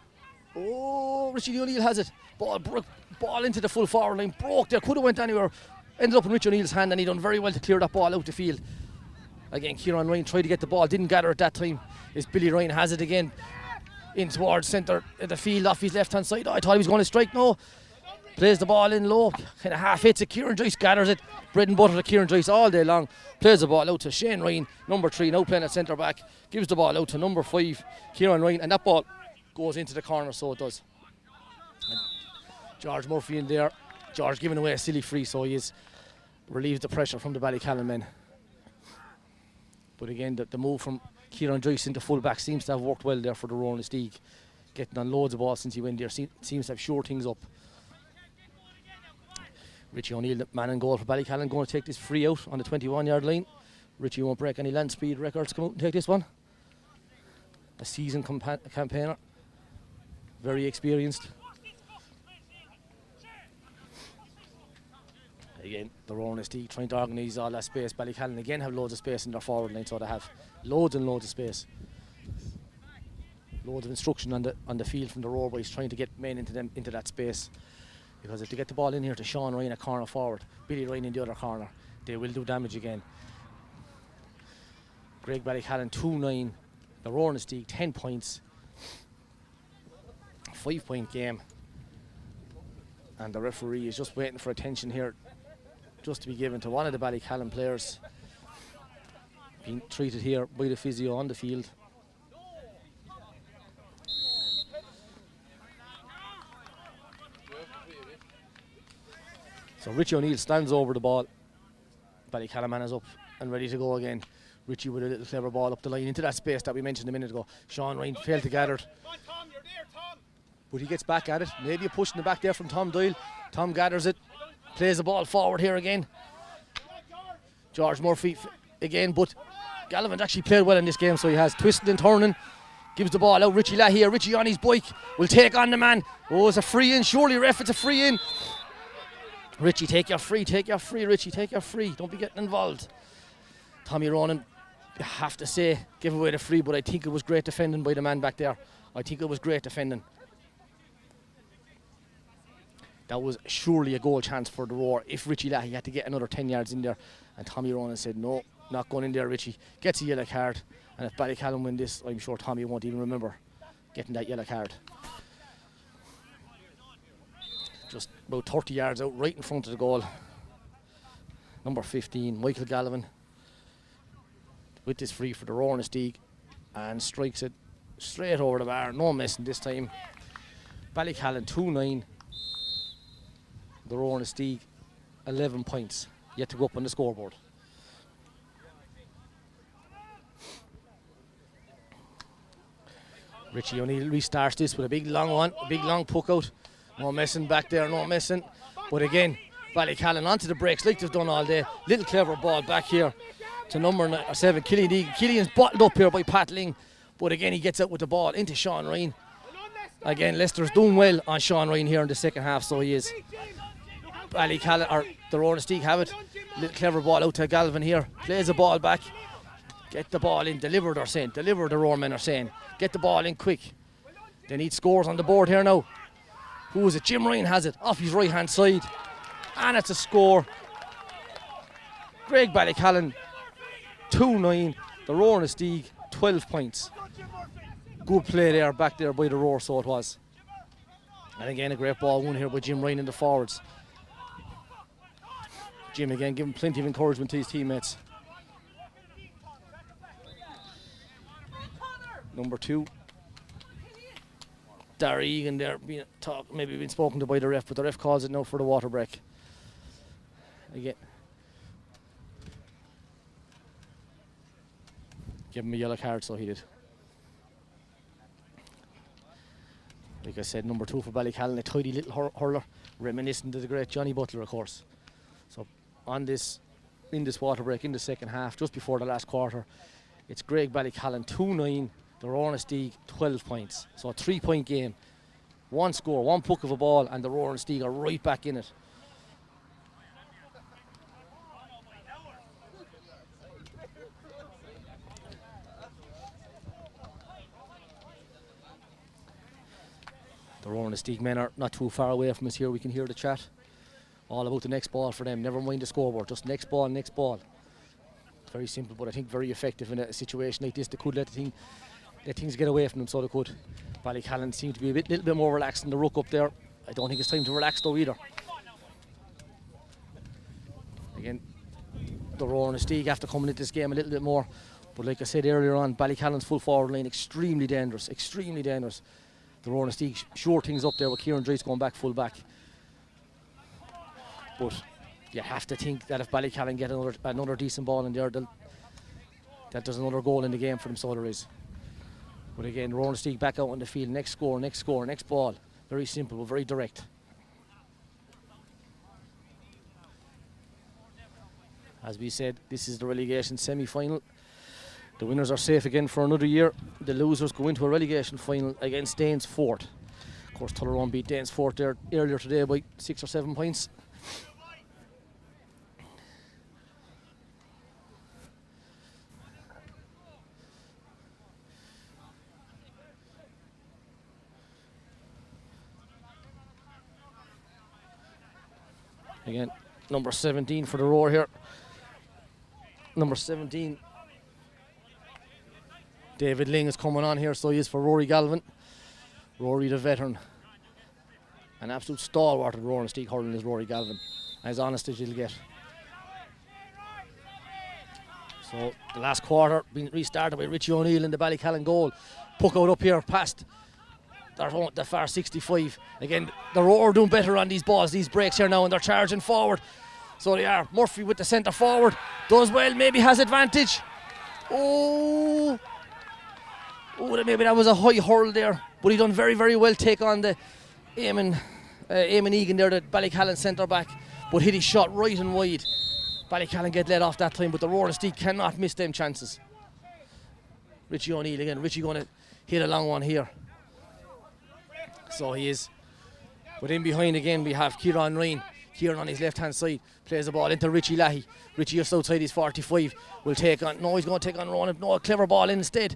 Oh, Richie O'Neill has it. Ball into the full forward line. Broke there, could have went anywhere. Ended up in Richie O'Neill's hand, and he done very well to clear that ball out the field. Again, Kieran Ryan tried to get the ball, didn't gather it that time. Is Billy Ryan has it again. In towards centre of the field off his left hand side. I thought he was going to strike, no. Plays the ball in low, kind of half hits it. Kieran Joyce gathers it. Bread and butter to Kieran Joyce all day long. Plays the ball out to Shane Ryan, number 3, now playing at centre back. Gives the ball out to number 5, Kieran Ryan, and that ball goes into the corner, so it does. And George Murphy in there. George giving away a silly free, so he relieves the pressure from the Ballycallan men. But again, the move from Kieran Joyce into full back seems to have worked well there for the Rowan Steag. Getting on loads of balls since he went there, seems to have shored things up. Richie O'Neill, the man in goal for Ballycallan, going to take this free out on the 21-yard line. Richie won't break any land speed records. Come out and take this one. A seasoned campaigner, very experienced. Again, the Rowan Steag trying to organise all that space. Ballycallan again have loads of space in their forward line, so they have loads and loads of space. Loads of instruction on the field from the Roar boys trying to get men into that space. Because if they get the ball in here to Sean Ryan, a corner forward, Billy Ryan in the other corner, they will do damage again. Graigue Ballycallan 2-9, the Rowan Steag 10 points, 5-point game, and the referee is just waiting for attention here, just to be given to one of the Ballycallan players, being treated here by the physio on the field. So Richie O'Neill stands over the ball. Ballycallan man is up and ready to go again. Richie with a little clever ball up the line into that space that we mentioned a minute ago. Sean Ryan failed to gather it. But he gets back at it. Maybe a push in the back there from Tom Doyle. Tom gathers it. Plays the ball forward here again. George Murphy again, but Gallivan actually played well in this game, so he has twisting and turning. Gives the ball out. Richie Leahy here. Richie on his bike will take on the man. Oh, it's a free in. Surely, ref, it's a free in. Richie, take your free, Richie, take your free. Don't be getting involved. Tommy Ronan, you have to say, give away the free, but I think it was great defending by the man back there. I think it was great defending. That was surely a goal chance for the Roar if Richie Leahy had to get another 10 yards in there. And Tommy Ronan said, no, not going in there, Richie. Gets a yellow card. And if Ballycallan win this, I'm sure Tommy won't even remember getting that yellow card. Just about 30 yards out, right in front of the goal. Number 15, Michael Gallivan, with this free for the Rowan Steag, and strikes it straight over the bar. No missing this time. Ballycallan 2-9. The Rowan Steag 11 points. yet to go up on the scoreboard. Richie O'Neill restarts this with a big long one, a big long puck out. No messing back there, no messing. But again, Ballycallan onto the breaks like they've done all day. Little clever ball back here to number 7, Killian Egan. Killian's bottled up here by Pat Ling. But again, he gets out with the ball into Sean Ryan. Again, Leicester's doing well on Sean Ryan here in the second half, so he is. Ballycallan, or the Rowan Steag have it. Little clever ball out to Galvin here. Plays the ball back. Get the ball in, deliver, they're saying. Deliver, the Rowan men are saying. Get the ball in quick. They need scores on the board here now. Who is it? Jim Ryan has it off his right hand side. And it's a score. Graigue Ballycallan 2-9. The Rowan Steag 12 points. Good play there, back there by the Roar, so it was. And again, a great ball won here by Jim Ryan in the forwards. Jim again giving plenty of encouragement to his teammates. Number 2. Darry Egan there maybe being spoken to by the ref, but the ref calls it now for the water break. Again. Give him a yellow card, so he did. Like I said, number 2 for Ballycallan, a tidy little hurler, reminiscent of the great Johnny Butler, of course. So in this water break, in the second half, just before the last quarter, it's Graigue Ballycallan 2-9, the Rowan Steag 12 points. So a 3-point game, 1 score, 1 puck of a ball, and the Rowan Steag are right back in it. The Rowan Steag men are not too far away from us here. We can hear the chat. All about the next ball for them. Never mind the scoreboard. Just next ball, next ball. Very simple, but I think very effective in a situation like this. They could let things get away from them, so they could. Ballycallan seem to be a little bit more relaxed in the ruck up there. I don't think it's time to relax though either. Again, the Rowan Steag after coming into this game a little bit more. But like I said earlier on, Ballycallan's full forward line extremely dangerous, extremely dangerous. The Rowan Steag sure things up there with Kieran Dries going back full back. But you have to think that if Ballycallan get another decent ball in there, that there's another goal in the game for them, so there is. But again, Rowan Steag back out on the field. Next score, next ball. Very simple, but very direct. As we said, this is the relegation semi-final. The winners are safe again for another year. The losers go into a relegation final against Danesfort. Of course, Tullaroan beat Danesfort there earlier today by 6 or 7 points. Again, number 17 for the Roar here. Number 17. David Ling is coming on here, so he is for Rory Galvin. Rory the veteran. An absolute stalwart of Rowan Steag hurling is Rory Galvin. As honest as you'll get. So the last quarter being restarted by Richie O'Neill in the Ballycallan goal. Puck out up here past the far 65. Again, the Roar are doing better on these balls, these breaks here now, and they're charging forward. So they are. Murphy with the centre forward. Does well, maybe has advantage. Oh, maybe that was a high hurl there. But he done very, very well take on the Eamon Egan there, the Ballycallan centre back. But hit his shot right and wide. Ballycallan get let off that time, but the Rowan Steag cannot miss them chances. Richie O'Neill again. Richie going to hit a long one here. So he is. But in behind again we have Kieran Ryan. Kieran on his left hand side plays the ball into Richie Lahey. Richie just outside his 45 will take on. No, he's going to take on Ronan. No, a clever ball instead.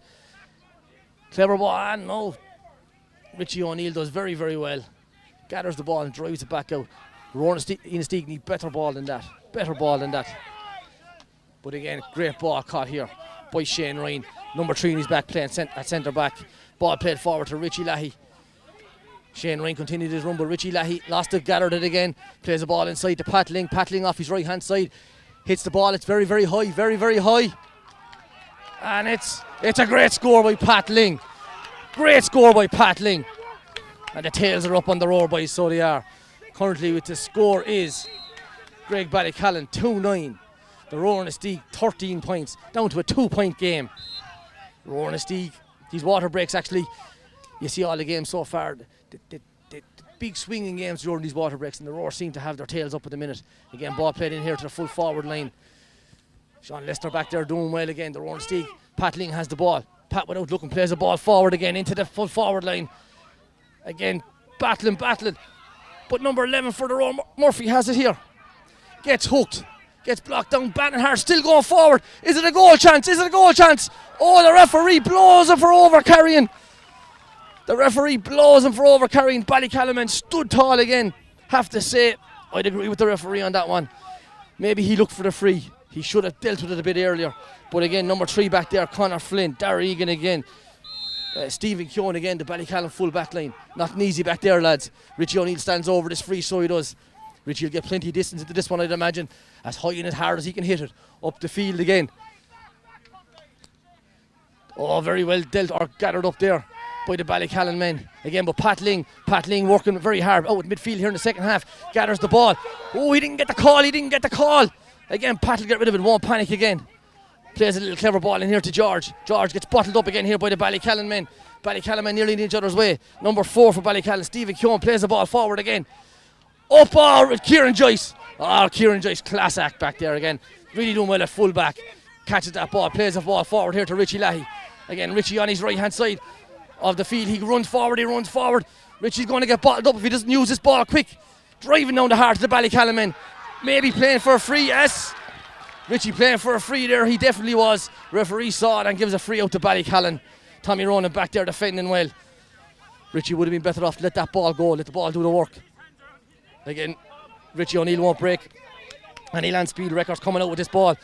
Clever ball, and no. Richie O'Neill does very, very well. Gathers the ball and drives it back out. Ronan Inistioge need better ball than that. Better ball than that. But again, great ball caught here by Shane Ryan. Number 3 in his back playing at centre back. Ball played forward to Richie Lahey. Shane Ryan continued his run, but Richie Lahey lost it, gathered it again. Plays the ball inside to Pat Ling. Pat Ling off his right hand side. Hits the ball, it's very, very high, very, very high. And it's a great score by Pat Ling. Great score by Pat Ling. And the tails are up on the Roar boys, so they are. Currently with the score is Graigue Ballycallan 2-9. The Roar Inistioge 13 points, down to a 2-point game. Roar Inistioge, these water breaks actually, you see all the games so far, the big swinging games during these water breaks, and the Roar seem to have their tails up at the minute. Again, ball played in here to the full forward line. Sean Lester back there doing well again. The Roar Inistioge, Pat Ling has the ball. Pat without looking plays the ball forward again into the full forward line. Again, battling. But number 11 for the Roar, Murphy has it here. Gets hooked. Gets blocked down, Bannon still going forward. Is it a goal chance? Oh, the referee blows him for overcarrying. Ballycallan men stood tall again. Have to say, I'd agree with the referee on that one. Maybe he looked for the free. He should have dealt with it a bit earlier. But again, number 3 back there, Conor Flynn, Darragh Egan again. Stephen Keown again, the Ballycallan full back line. Nothing easy back there, lads. Richie O'Neill stands over this free, so he does. Richie will get plenty of distance into this one, I'd imagine. As high and as hard as he can hit it. Up the field again. Oh, very well dealt or gathered up there by the Ballycallan men. Again, but Pat Ling working very hard out at midfield here in the second half. Gathers the ball. Oh, he didn't get the call. Again, Pat will get rid of it, won't panic again. Plays a little clever ball in here to George. George gets bottled up again here by the Ballycallan men. Ballycallan men nearly in each other's way. Number 4 for Ballycallan, Stephen Keown plays the ball forward again. Up with Kieran Joyce. Kieran Joyce, class act back there again. Really doing well at full back. Catches that ball, plays the ball forward here to Richie Leahy. Again, Richie on his right hand side of the field. He runs forward. Richie's going to get bottled up if he doesn't use this ball quick. Driving down the heart of the Ballycallan men. Maybe playing for a free, yes. Richie playing for a free there, he definitely was. Referee saw it and gives a free out to Ballycallan. Tommy Ronan back there defending well. Richie would have been better off to let that ball go, let the ball do the work. Again, Richie O'Neill won't break. And he land speed records coming out with this ball.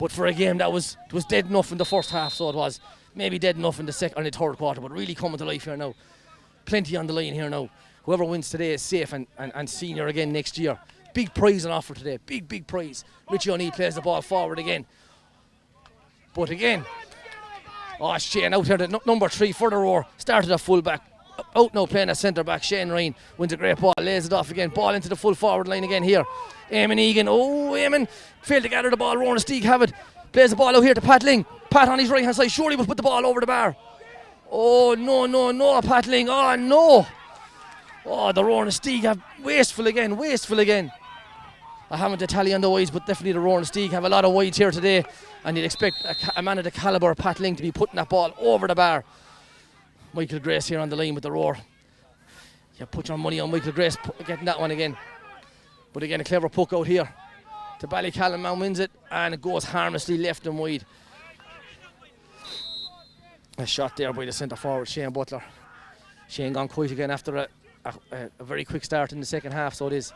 But for a game that was dead enough in the first half, so it was. Maybe dead enough in the second or the third quarter, but really coming to life here now. Plenty on the line here now. Whoever wins today is safe and senior again next year. Big prize on offer today. Big prize. Richie O'Neill plays the ball forward again. But again, Shane out here, the number 3 for the Roar. Started at full back. Out now playing at centre back. Shane Ryan wins a great ball, lays it off again. Ball into the full forward line again here. Eamon Egan. Eamon failed to gather the ball. Roar Inistioge have it. Plays the ball out here to Pat Ling. Pat on his right hand side. Surely will put the ball over the bar. Oh, no, Pat Ling. Oh, no. Oh, the Roar Inistioge have wasteful again. I haven't a tally on the wides, but definitely the Roar Inistioge have a lot of wides here today. And you'd expect a man of the calibre of Pat Ling to be putting that ball over the bar. Michael Grace here on the line with the Roar. You put your money on Michael Grace getting that one again. But again, a clever puck out here. The Ballycallan man wins it, and it goes harmlessly left and wide. A shot there by the centre forward, Shane Butler. Shane gone quiet again after a very quick start in the second half, so it is.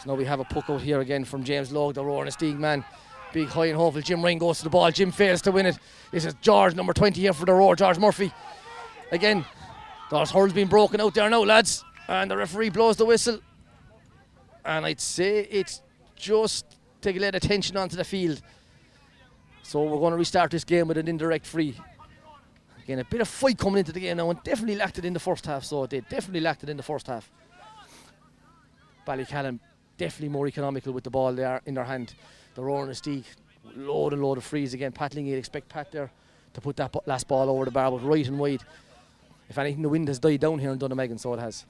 So now we have a puck out here again from James Logue, the Roar Inistioge man. Big high and hopeful. Jim Ryan goes to the ball. Jim fails to win it. This is George, number 20 here for the Roar, George Murphy. Again, Doris Hurl's been broken out there now, lads. And the referee blows the whistle. And I'd say it's just to let attention onto the field. So we're going to restart this game with an indirect free. Again, a bit of fight coming into the game now, and definitely lacked it in the first half. So they definitely lacked it in the first half. Ballycallan definitely more economical with the ball there in their hand. The Roar Inistioge, load of frees again. Pat Ling, you'd expect Pat there to put that last ball over the bar, but right and wide. If anything, the wind has died down here in Dunnamaggin, so it has.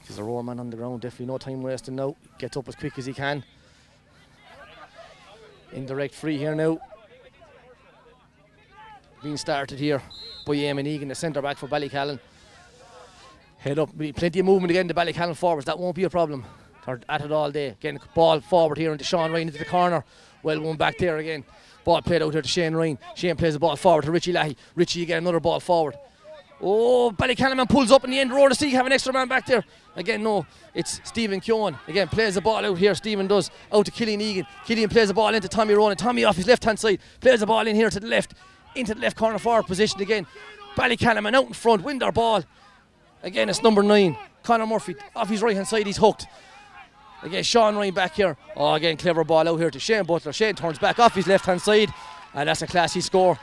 There's a Roar man on the ground, definitely no time wasting now. Gets up as quick as he can. Indirect free here now. Being started here by Eamon Egan, the centre back for Ballycallan. Head up, plenty of movement again, the Ballycallan forwards, that won't be a problem. They're at it all day. Again, ball forward here into Sean Ryan into the corner. Well one back there again. Ball played out here to Shane Ryan. Shane plays the ball forward to Richie Leahy. Richie again, another ball forward. Oh, Ballycallan man pulls up in the end. Roar Inistioge have an extra man back there. Again, no, it's Stephen Keown. Again, plays the ball out here. Stephen does. Out to Killian Egan. Killian plays the ball into Tommy Ronan. Tommy off his left hand side. Plays the ball in here to the left. Into the left corner forward position again. Ballycallan man out in front. Win their ball. Again, it's number 9. Conor Murphy off his right hand side. He's hooked. Again, Sean Ryan back here. Oh, again, clever ball out here to Shane Butler. Shane turns back off his left hand side. And that's a classy score.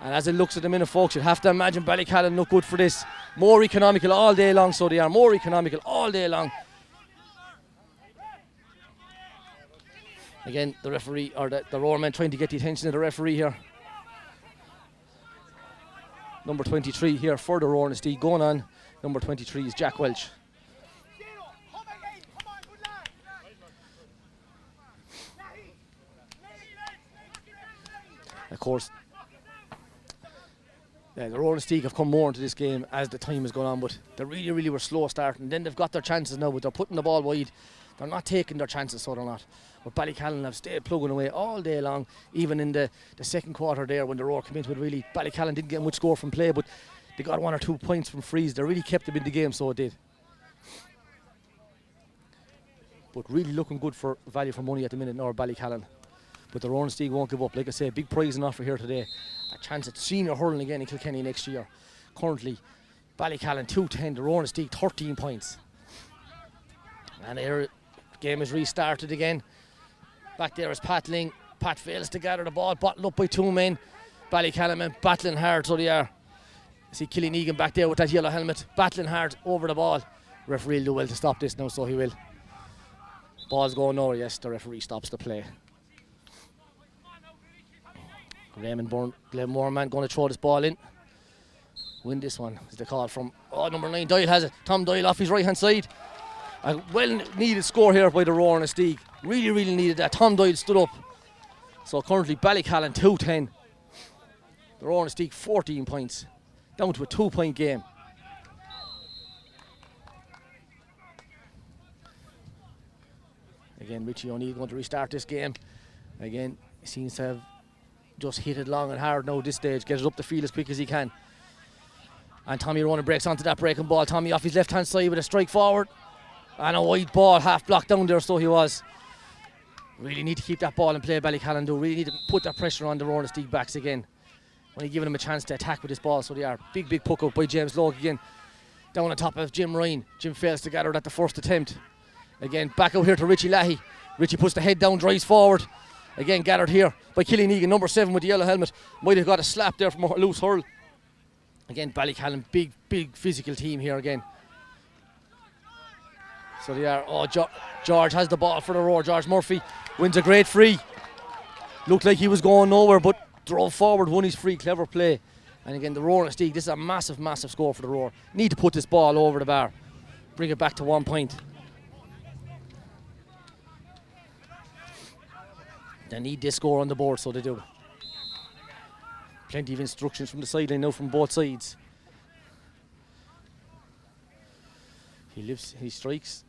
And as it looks at the minute, folks, you'd have to imagine Ballycallan look good for this. More economical all day long, so they are more economical all day long. Again, the referee, or the Roarman trying to get the attention of the referee here. Number 23 here for the Roar Inistioge going on. Number 23 is Jack Welch. Of course, the Roar Inistioge have come more into this game as the time has gone on, but they really were slow starting. Then they've got their chances now, but they're putting the ball wide. They're not taking their chances, so they're not. But Ballycallan have stayed plugging away all day long, even in the second quarter there when the Roar came into it. Really, Ballycallan didn't get much score from play, but they got 1 or 2 points from frees. They really kept them in the game, so it did. But really looking good for value for money at the minute now, Ballycallan. But the Roar Inistioge won't give up. Like I say, big prize and offer here today. A chance at senior hurling again in Kilkenny next year. Currently, Ballycallan 2-10, the Roar Inistioge 13 points. And the game is restarted again. Back there is Pat Ling. Pat fails to gather the ball, bottled up by 2 men. Ballycallan men battling hard, so they are. I see Killian Egan back there with that yellow helmet, battling hard over the ball. Referee will do well to stop this now, so he will. Ball's going over, yes, the referee stops the play. Glenmore man going to throw this ball in. Win this one is the call from, number 9, Doyle has it. Tom Doyle off his right hand side. A well needed score here by the Roar Inistioge. Really needed that. Tom Doyle stood up. So currently Ballycallan 2-10. The Roar Inistioge 14 points. Down to a 2-point game. Again, Richie O'Neill going to restart this game. Again, he seems to have just hit it long and hard now at this stage. Get it up the field as quick as he can. And Tommy Ronan breaks onto that breaking ball. Tommy off his left hand side with a strike forward. And a wide ball, half blocked down there, so he was. Really need to keep that ball in play, Ballycallan do. Really need to put that pressure on the Roar Inistioge backs again. Only giving them a chance to attack with this ball, so they are. Big puck up by James Logue again. Down on top of Jim Ryan. Jim fails to gather it at the first attempt. Again, back out here to Richie Lahey. Richie puts the head down, drives forward. Again, gathered here by Killian Egan, number 7 with the yellow helmet. Might have got a slap there from a loose hurl. Again, Ballycallan, big physical team here again. So they are. George has the ball for the Roar. George Murphy wins a great free. Looked like he was going nowhere, but drove forward, won his free. Clever play. And again, the Roar Inistioge, this is a massive score for the Roar. Need to put this ball over the bar. Bring it back to 1 point. They need this score on the board, so they do. Plenty of instructions from the sideline now from both sides. He strikes.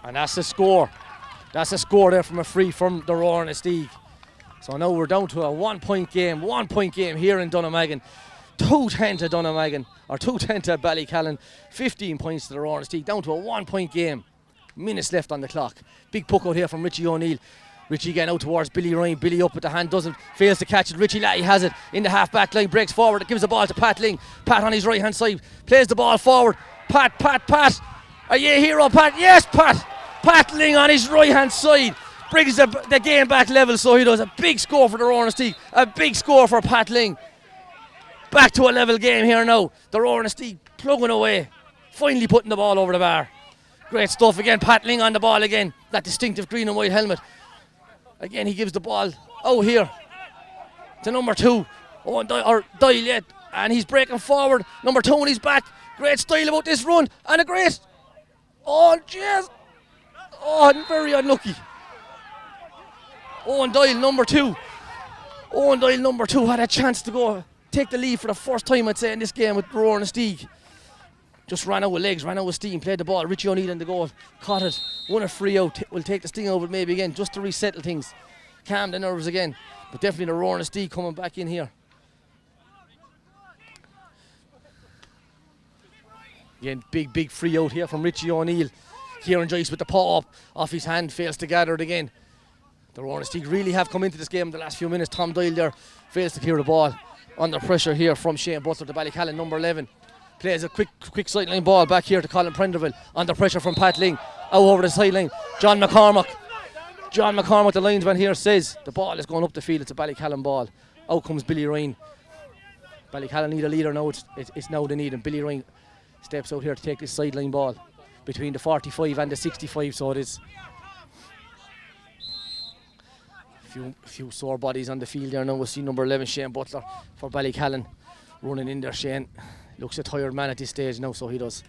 And that's a score. That's a score there from a free from the Roar Inistioge. So now we're down to a 1 point game. 1 point game here in Dunnamaggin. 2-10 to Dunnamaggin, or 2-10 to Ballycallan. 15 points to the Roar Inistioge. Down to a 1 point game. Minutes left on the clock. Big puck out here from Richie O'Neill. Richie getting out towards Billy Ryan. Billy up with the hand, fails to catch it. Richie Lahey has it in the half back line, breaks forward, it gives the ball to Pat Ling. Pat on his right hand side, plays the ball forward. Pat. Are you a hero, Pat? Yes, Pat. Pat Ling on his right hand side brings the game back level, so he does. A big score for the Roar Inistioge. A big score for Pat Ling. Back to a level game here now. The Roar Inistioge plugging away, finally putting the ball over the bar. Great stuff again. Pat Ling on the ball again. That distinctive green and white helmet. Again, he gives the ball out here to number 2, Doyle yet, and he's breaking forward. Number 2 and he's back. Great style about this run, and a great. Jeez. Very unlucky. Doyle, number 2. Doyle, number 2, had a chance to go take the lead for the first time, I'd say, in this game with Roar Inistioge. Just ran out with legs, ran out with steam, played the ball. Richie O'Neill in the goal, caught it, won a free out. Will take the sting out of it maybe again, just to resettle things, calm the nerves again. But definitely the Roar Inistioge coming back in here. Again, big free out here from Richie O'Neill. Kieran Joyce with the paw up, off his hand, fails to gather it again. The Roar Inistioge really have come into this game in the last few minutes. Tom Doyle there fails to clear the ball. Under pressure here from Shane Butler to Ballycallan, number 11. Plays a quick sideline ball back here to Colin Prenderville. Under pressure from Pat Ling. Out over the sideline. John McCormack, the linesman here, says the ball is going up the field. It's a Ballycallan ball. Out comes Billy Ryan. Ballycallan need a leader now. It's now they need him. Billy Ryan steps out here to take this sideline ball between the 45 and the 65. So it is few sore bodies on the field there now. We'll see number 11 Shane Butler for Ballycallan running in there. Shane looks a tired man at this stage now, so he does.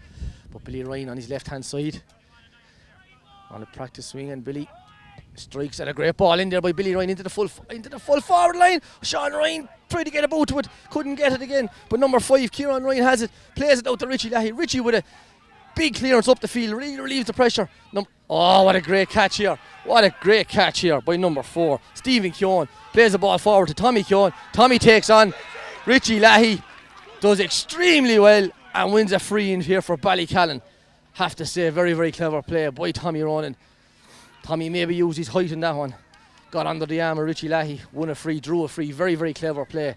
But Billy Ryan on his left hand side on a practice swing, and Billy strikes at a great ball in there by Billy Ryan into the full forward line. Sean Ryan tried to get about to it, couldn't get it again. But number 5 Kieran Ryan has it, plays it out to Richie Leahy. Richie with a big clearance up the field, really relieves the pressure. Oh, what a great catch here. What a great catch here by number 4. Stephen Keown plays the ball forward to Tommy Keown. Tommy takes on Richie Leahy, does extremely well and wins a free in here for Ballycallan. Have to say, very, very clever play by Tommy Ronan. Tommy maybe used his height in that one. Got under the arm of Richie Leahy, won a free, drew a free. Very, very clever play.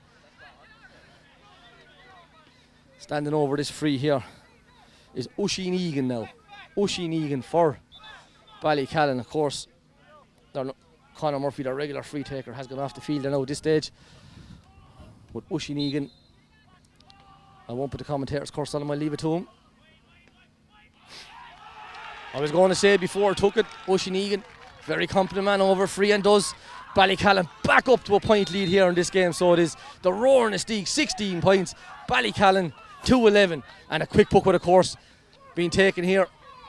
Standing over this free here is Oisin Egan now. Oisin Egan for Ballycallan, of course. Conor Murphy, their regular free taker, has gone off the field now at this stage. But Oisin Egan, I won't put the commentator's curse on him, I'll leave it to him. I was going to say before I took it, Oisin Egan, very competent man over free, and does Ballycallan back up to a point lead here in this game. So it is the Roar Inistioge 16 points, Ballycallan 2-11, and a quick puck with a course being taken here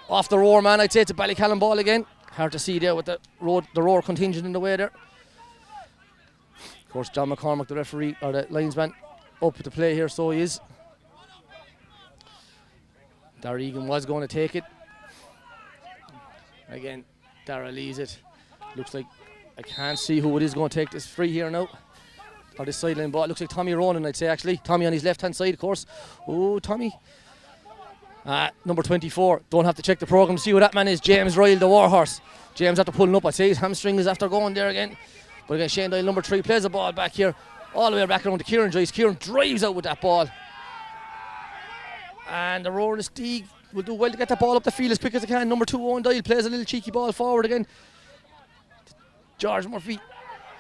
off the Roar man. I'd say it's a Ballycallan ball again. Hard to see there with the Roar contingent in the way there. Of course, John McCormack, the referee, or the linesman, up to play here, so he is. Darragh Egan was going to take it. Again, Darragh leaves it. Looks like I can't see who it is going to take this free here now. Or this sideline ball. It looks like Tommy Ronan, I'd say, actually. Tommy on his left-hand side, of course. Oh, Tommy. Number 24. Don't have to check the programme to see who that man is. James Ryle, the warhorse. James after pulling up, I'd say his hamstring is after going there again. But again, Shane Doyle, number 3, plays the ball back here. All the way back around to Kieran Joyce. Kieran drives out with that ball. And the Roar Inistioge will do well to get that ball up the field as quick as they can. Number 2, Owen Doyle, plays a little cheeky ball forward again. George Murphy.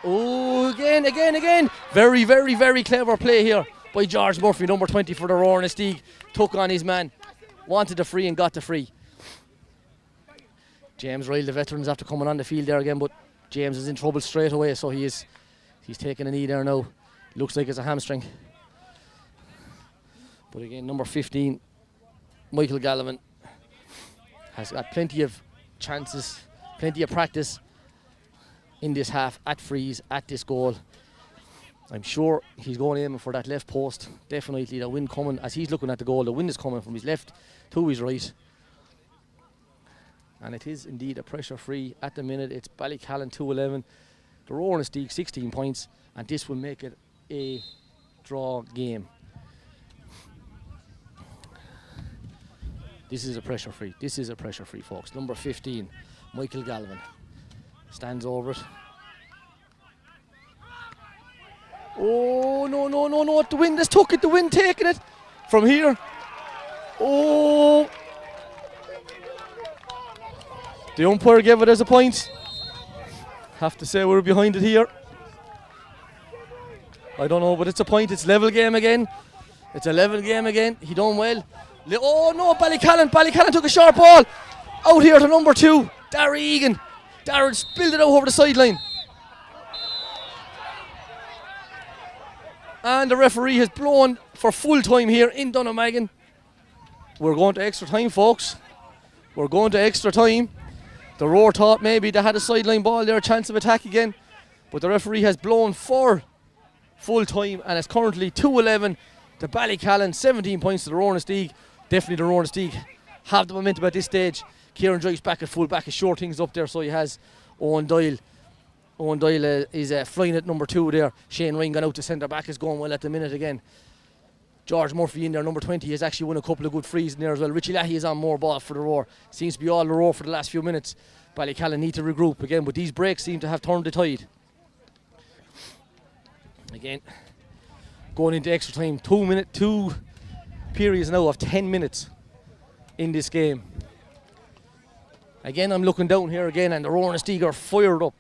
Oh, again. Very, very, very clever play here by George Murphy, number 20 for the Roar Inistioge. Took on his man, wanted the free and got the free. James Ryle, the veteran's after coming on the field there again, but James is in trouble straight away, so he's taking a knee there now. Looks like it's a hamstring. But again, number 15, Michael Gallivan, has got plenty of chances, plenty of practice in this half at frees, at this goal. I'm sure he's going aiming for that left post. Definitely the wind coming, as he's looking at the goal, the wind is coming from his left to his right. And it is indeed a pressure free at the minute. It's Ballycallan 2-11, the Roar Inistioge 16 points, and this will make it a draw game. This is a pressure free, folks. Number 15, Michael Gallivan, stands over it. Oh, no. The wind has took it. The wind taking it from here. Oh. The umpire gave it as a point. Have to say we're behind it here. I don't know, but it's a point. It's level game again. He done well. Oh no, Ballycallan took a sharp ball out here to number 2, Darragh Egan. Darragh spilled it out over the sideline. And the referee has blown for full time here in Dunnamaggin. We're going to extra time, folks. We're going to extra time. The Roar thought maybe they had a sideline ball there, a chance of attack again. But the referee has blown for full time, and it's currently 2-11 to Ballycallan, 17 points to the Roar Inistioge. Definitely the Roar Inistioge have the momentum at this stage. Kieran Joyce back at full back, is short things up there, so he has Owen Doyle. Owen Doyle is flying at number 2 there. Shane Ryan gone out to centre back, is going well at the minute again. George Murphy in there, number 20, has actually won a couple of good frees in there as well. Richie Leahy is on more ball for the Roar. Seems to be all the Roar for the last few minutes. Ballycallan need to regroup again, but these breaks seem to have turned the tide. Again, going into extra time, 2 periods now of 10 minutes in this game. Again, I'm looking down here again, and the Roar Inistioge are fired up,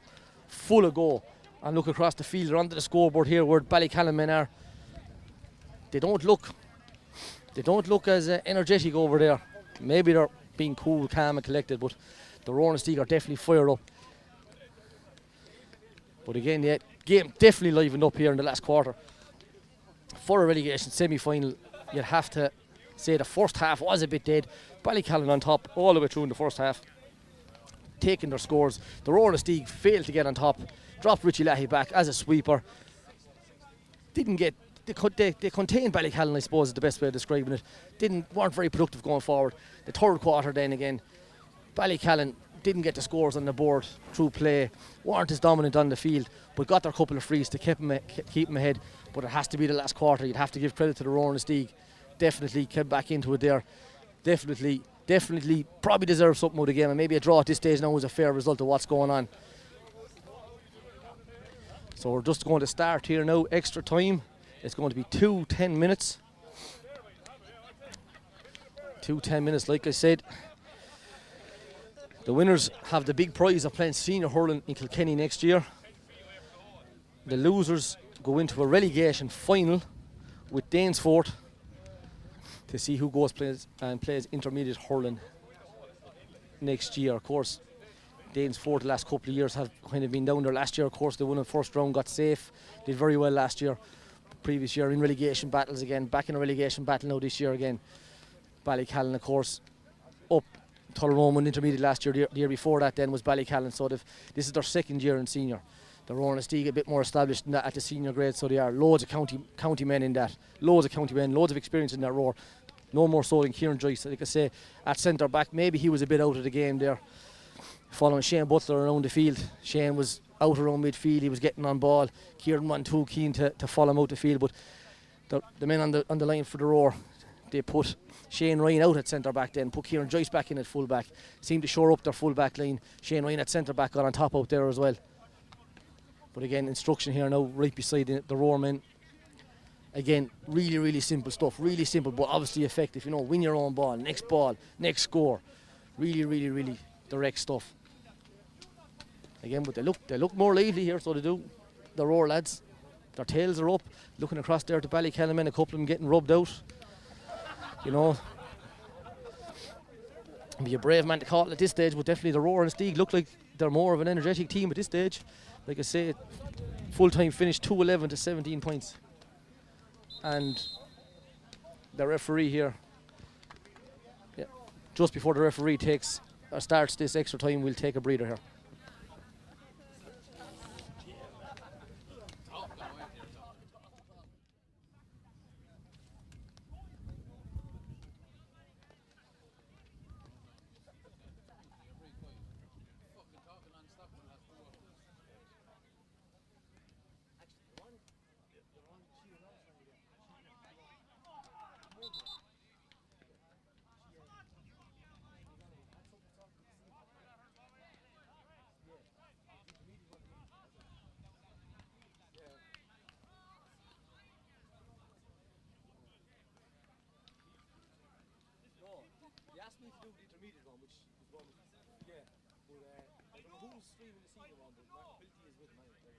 full of go. and look across the field or onto the scoreboard here where Ballycallan men are. They don't look as energetic over there. Maybe they're being cool, calm and collected, but the Rowan Steag are definitely fired up. But again, the game definitely livened up here in the last quarter. For a relegation semi-final, you'd have to say the first half was a bit dead. Ballycallan on top all the way through in the first half, taking their scores. The Rowan Steag failed to get on top, dropped Richie Lahey back as a sweeper. Didn't get they contained Ballycallan, I suppose is the best way of describing it. Weren't very productive going forward. The third quarter then again, Ballycallan didn't get the scores on the board through play, weren't as dominant on the field, but got their couple of frees to keep them ahead. But it has to be the last quarter. You'd have to give credit to the Rowan Steag. Definitely came back into it there. Definitely probably deserve something out of the game, and maybe a draw at this stage now is a fair result of what's going on. So we're just going to start here now, extra time. It's going to be 2 10 minutes. 2 10 minutes, like I said. The winners have the big prize of playing senior hurling in Kilkenny next year. The losers go into a relegation final with Danesfort to see who goes plays intermediate hurling next year. Of course, Danesfort the last couple of years have kind of been down there. Last year, of course, they won in first round, got safe, did very well last year. Previous year in relegation battles again, back in a relegation battle now this year again. Ballycallan, of course, up. Tyrone won intermediate last year. The year before that then was Ballycallan, so this is their second year in senior. The Rowan Steag a bit more established than that at the senior grade, so they are loads of county men in that. Loads of county men, loads of experience in that roar. No more so than Kieran Joyce. Like I say, at centre back, maybe he was a bit out of the game there, following Shane Butler around the field. Shane was out around midfield, he was getting on ball. Kieran wasn't too keen to follow him out the field, but the men on the line for the roar, they put Shane Ryan out at centre back, then put Kieran Joyce back in at full back. Seemed to shore up their full back line. Shane Ryan at centre back got on top out there as well. But again, instruction here now, right beside the roar men. Again, really simple stuff, really simple, but obviously effective. You know, win your own ball, next score. Really direct stuff. Again, but they look more lively here, so they do. The roar lads, their tails are up, looking across there to Ballycallan men, a couple of them getting rubbed out. You know, be a brave man to call it at this stage, but definitely the Roar and Steag look like they're more of an energetic team at this stage. Like I say, full time finish 2-11 to 17 points. And the referee here, just before the referee starts this extra time, we'll take a breather here. He asked me to do the intermediate one, which is one, yeah, but I don't know who's streaming the senior one, but Mark Bilty is with him anyway.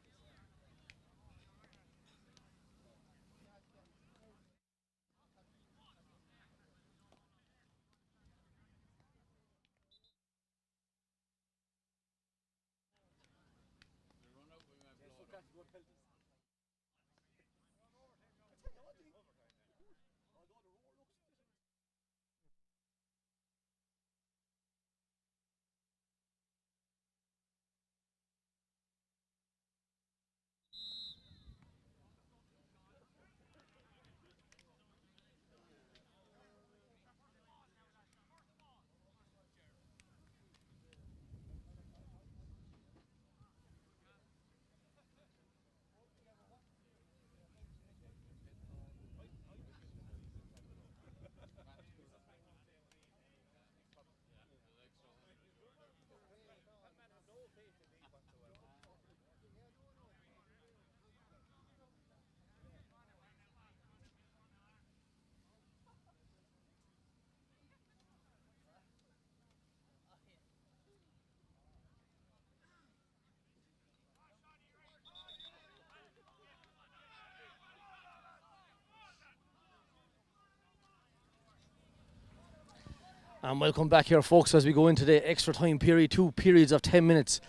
And welcome back here, folks, as we go into the extra time period, 2 periods of 10 minutes.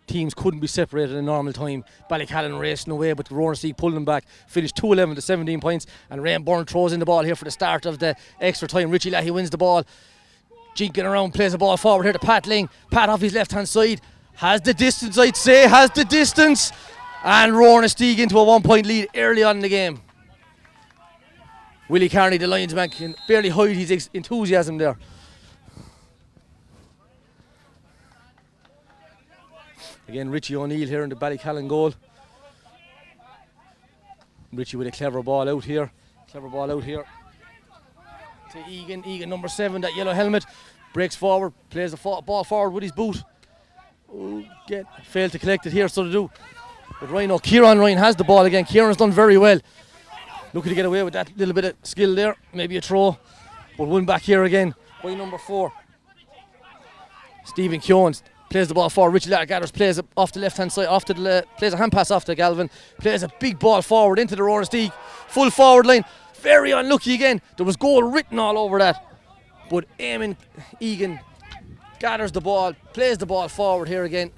Teams couldn't be separated in normal time. Ballycallan racing away, but Rowan Steeg pulled them back. Finished 2-11 to 17 points. And Rain Byrne throws in the ball here for the start of the extra time. Richie Lahey wins the ball. Jinking around, plays the ball forward here to Pat Ling. Pat off his left-hand side. Has the distance, I'd say. Has the distance. And Rowan Steeg into a 1-point lead early on in the game. Willie Carney, the linesman, can barely hide his enthusiasm there. Again, Richie O'Neill here in the Ballycallan goal. Richie with a clever ball out here. To Egan. Egan, number 7, that yellow helmet. Breaks forward, plays the ball forward with his boot. Failed to collect it here, so to do. But Kieran Ryan has the ball again. Kieran's done very well. Looking to get away with that little bit of skill there. Maybe a throw. But one back here again by number 4. Stephen Keown plays the ball forward. Richie Gathers plays it off the left-hand side, plays a hand pass off to Galvin, plays a big ball forward into the Rowan Steeg. Full forward line. Very unlucky again. There was goal written all over that. But Eamon Egan gathers the ball, plays the ball forward here again.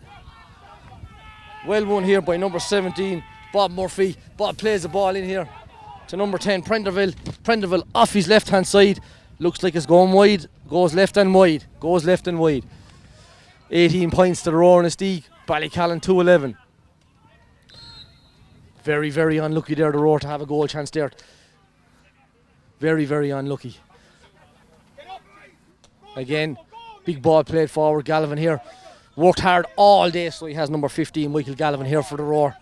Well won here by number 17, Bob Murphy. Bob plays the ball in here to number 10, Prenderville. Prenderville off his left-hand side. Looks like it's going wide. Goes left and wide. 18 points to the Rowan Steeg. Ballycallan 2-11. Very, very unlucky there, the Roar, to have a goal chance there. Very, very unlucky. Again, big ball played forward. Galvin here worked hard all day, so he has number 15, Michael Galvin, here for the Roar.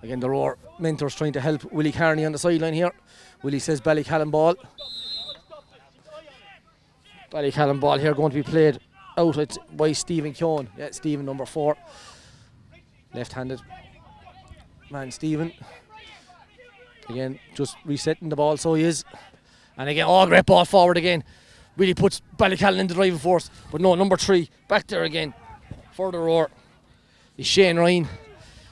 Again, the Roar mentors trying to help Willie Carney on the sideline here. Willie says Ballycallan ball. Ballycallan ball here going to be played out by Stephen Keown. Yeah, Stephen, number 4. Left-handed man, Stephen. Again, just resetting the ball, so he is. And again, great ball forward again. Really puts Ballycallan in the driving force. But no, number 3, back there again for the Roar is Shane Ryan.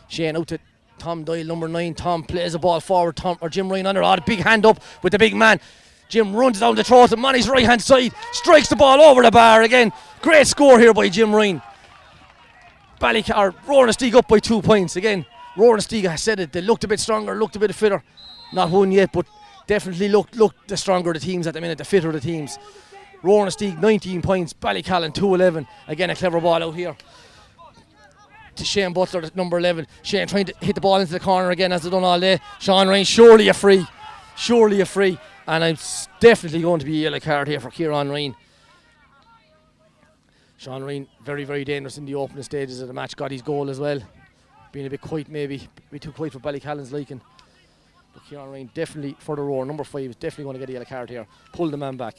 Shane out to Tom Doyle, number 9. Tom plays the ball forward. Jim Ryan under. The big hand up with the big man. Jim runs down the throat to on his right hand side. Strikes the ball over the bar again. Great score here by Jim Ryan. Rowan Steeg up by 2 points. Again, Rowan Steeg, I said it, they looked a bit stronger, looked a bit fitter. Not won yet, but definitely looked the stronger the teams at the minute, the fitter the teams. Rowan Steeg 19 points, Ballycallan 2-11. Again, a clever ball out here to Shane Butler, number 11. Shane trying to hit the ball into the corner again, as they've done all day. Sean Ryan, surely a free. And it's definitely going to be a yellow card here for Kieran Ryan. Sean Ryan, very, very dangerous in the opening stages of the match. Got his goal as well. Being a bit quiet, maybe. A bit too quiet for Ballycallan's liking. But Kieran Ryan definitely for the Roar. Number 5 is definitely going to get a yellow card here. Pull the man back.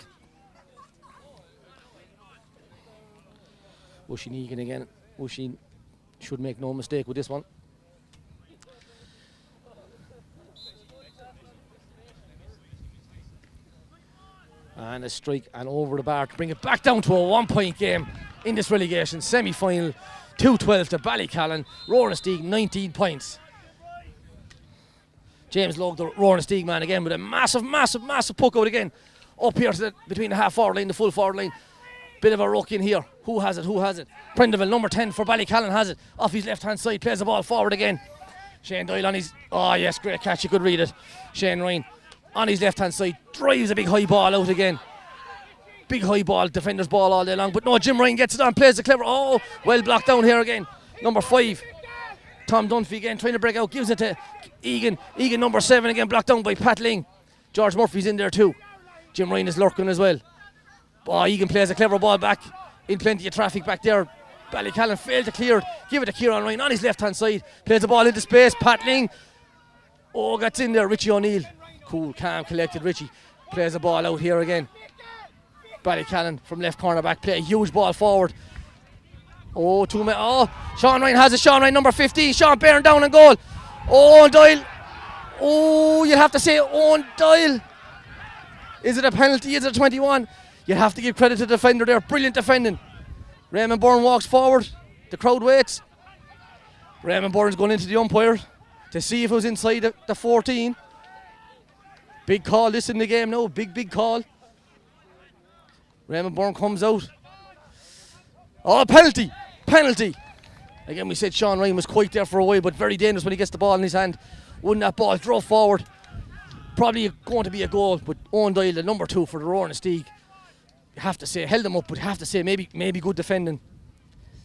Oisín Egan again. Oisín should make no mistake with this one. And a strike and over the bar to bring it back down to a 1-point game in this relegation semi-final. 2-12 to Ballycallan. Rowan Steeg 19 points. James Logue, the Rowan Steeg man, again with a massive puck out again. Up here to between the half forward line, the full forward line. Bit of a ruck in here. Who has it? Prenderville, number 10 for Ballycallan, has it. Off his left-hand side, plays the ball forward again. Shane Doyle on his... Oh, yes, great catch. You could read it. Shane Ryan on his left-hand side, drives a big high ball out again. Big high ball, defender's ball all day long. But no, Jim Ryan gets it on, plays the clever... Oh, well blocked down here again. Number 5. Tom Dunphy again, trying to break out, gives it to Egan. Egan, number 7, again, blocked down by Pat Ling. George Murphy's in there too. Jim Ryan is lurking as well. Oh, Egan plays a clever ball back. In plenty of traffic back there. Ballycallan failed to clear it. Give it to Kieran Ryan on his left-hand side. Plays the ball into space. Pat Ling. Oh, gets in there. Richie O'Neill. Cool, calm, collected Richie. Plays the ball out here again. Ballycallan from left corner back. Play a huge ball forward. Oh, Sean Ryan has it. Sean Ryan, number 15. Sean Byrne down and goal. Owen Doyle. Oh, you have to say Owen Doyle. Is it a penalty? Is it a 21? You have to give credit to the defender there. Brilliant defending. Raymond Byrne walks forward. The crowd waits. Raymond Byrne's going into the umpire to see if it was inside the 14. Big call this in the game now. Big call. Raymond Byrne comes out. Oh, penalty. Penalty. Again, we said Sean Ryan was quite there for a while, but very dangerous when he gets the ball in his hand. Won that ball, drove forward. Probably going to be a goal, but Owen Doyle, the number 2 for the Roar Inistioge, you have to say, held him up, but you have to say maybe good defending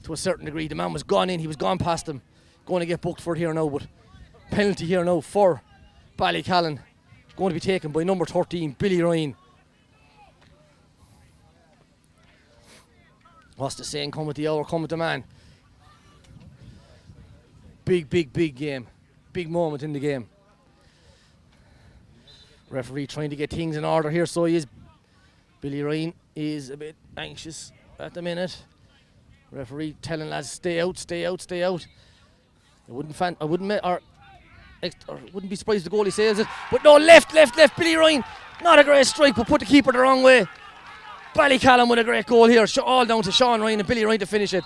to a certain degree. The man was gone in, he was gone past him. Going to get booked for it here now, but penalty here now for Ballycallan. Going to be taken by number 13, Billy Ryan. What's the saying? Come with the hour, come with the man. Big game. Big moment in the game. Referee trying to get things in order here, so he is. Billy Ryan is a bit anxious at the minute. Referee telling lads stay out. I wouldn't be surprised if the goalie saves it. But no, left. Billy Ryan, not a great strike, but put the keeper the wrong way. Ballycallan with a great goal here, all down to Sean Ryan and Billy Ryan to finish it.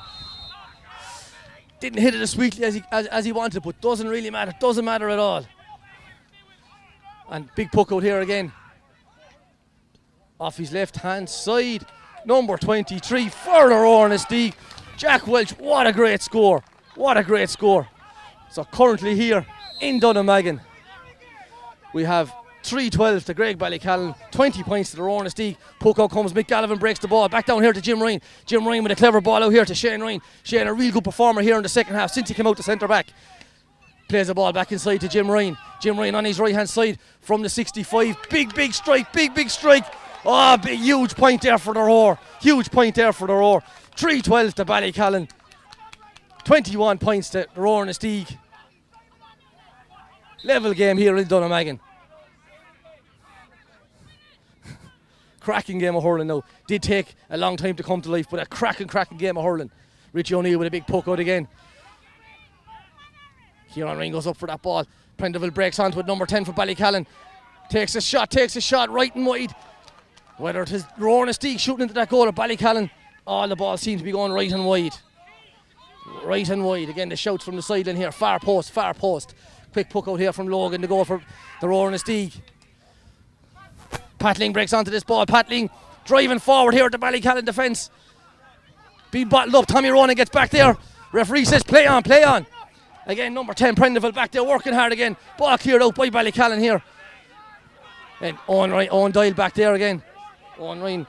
Didn't hit it as sweetly as he wanted, but doesn't really matter. Doesn't matter at all. And big puck out here again. Off his left hand side. Number 23 for the Roar Inistioge. Jack Welch, what a great score. So currently here in Dunnamaggin, we have 3-12 to Graigue Ballycallan, 20 points to the Roar Inistioge. Puck out comes, Mick Gallivan breaks the ball. Back down here to Jim Ryan. Jim Ryan with a clever ball out here to Shane Ryan. Shane, a real good performer here in the second half since he came out to centre back. Plays the ball back inside to Jim Ryan. Jim Ryan on his right hand side from the 65. Big strike. Oh, big, huge point there for the Roar. 3-12 to Ballycallan. 21 points to the Roar Inistioge. Level game here in Dunnamaggin. Cracking game of hurling now. Did take a long time to come to life, but a cracking game of hurling. Richie O'Neill with a big poke out again. Kieran Ryan goes up for that ball. Prendeville breaks onto it, number 10 for Ballycallan. Takes a shot right and wide. Whether it is Roar Inistioge shooting into that goal or Ballycallan, all the balls seem to be going right and wide. Again, the shouts from the sideline here. Far post. Quick puck out here from Logan to go for the Roar Inistioge. Patling breaks onto this ball. Patling driving forward here at the Ballycallan defence. Being bottled up. Tommy Ronan gets back there. Referee says play on. Again, number 10, Prendeville back there working hard again. Ball cleared out by Ballycallan here. And Owen Doyle back there again. Owen Ryan.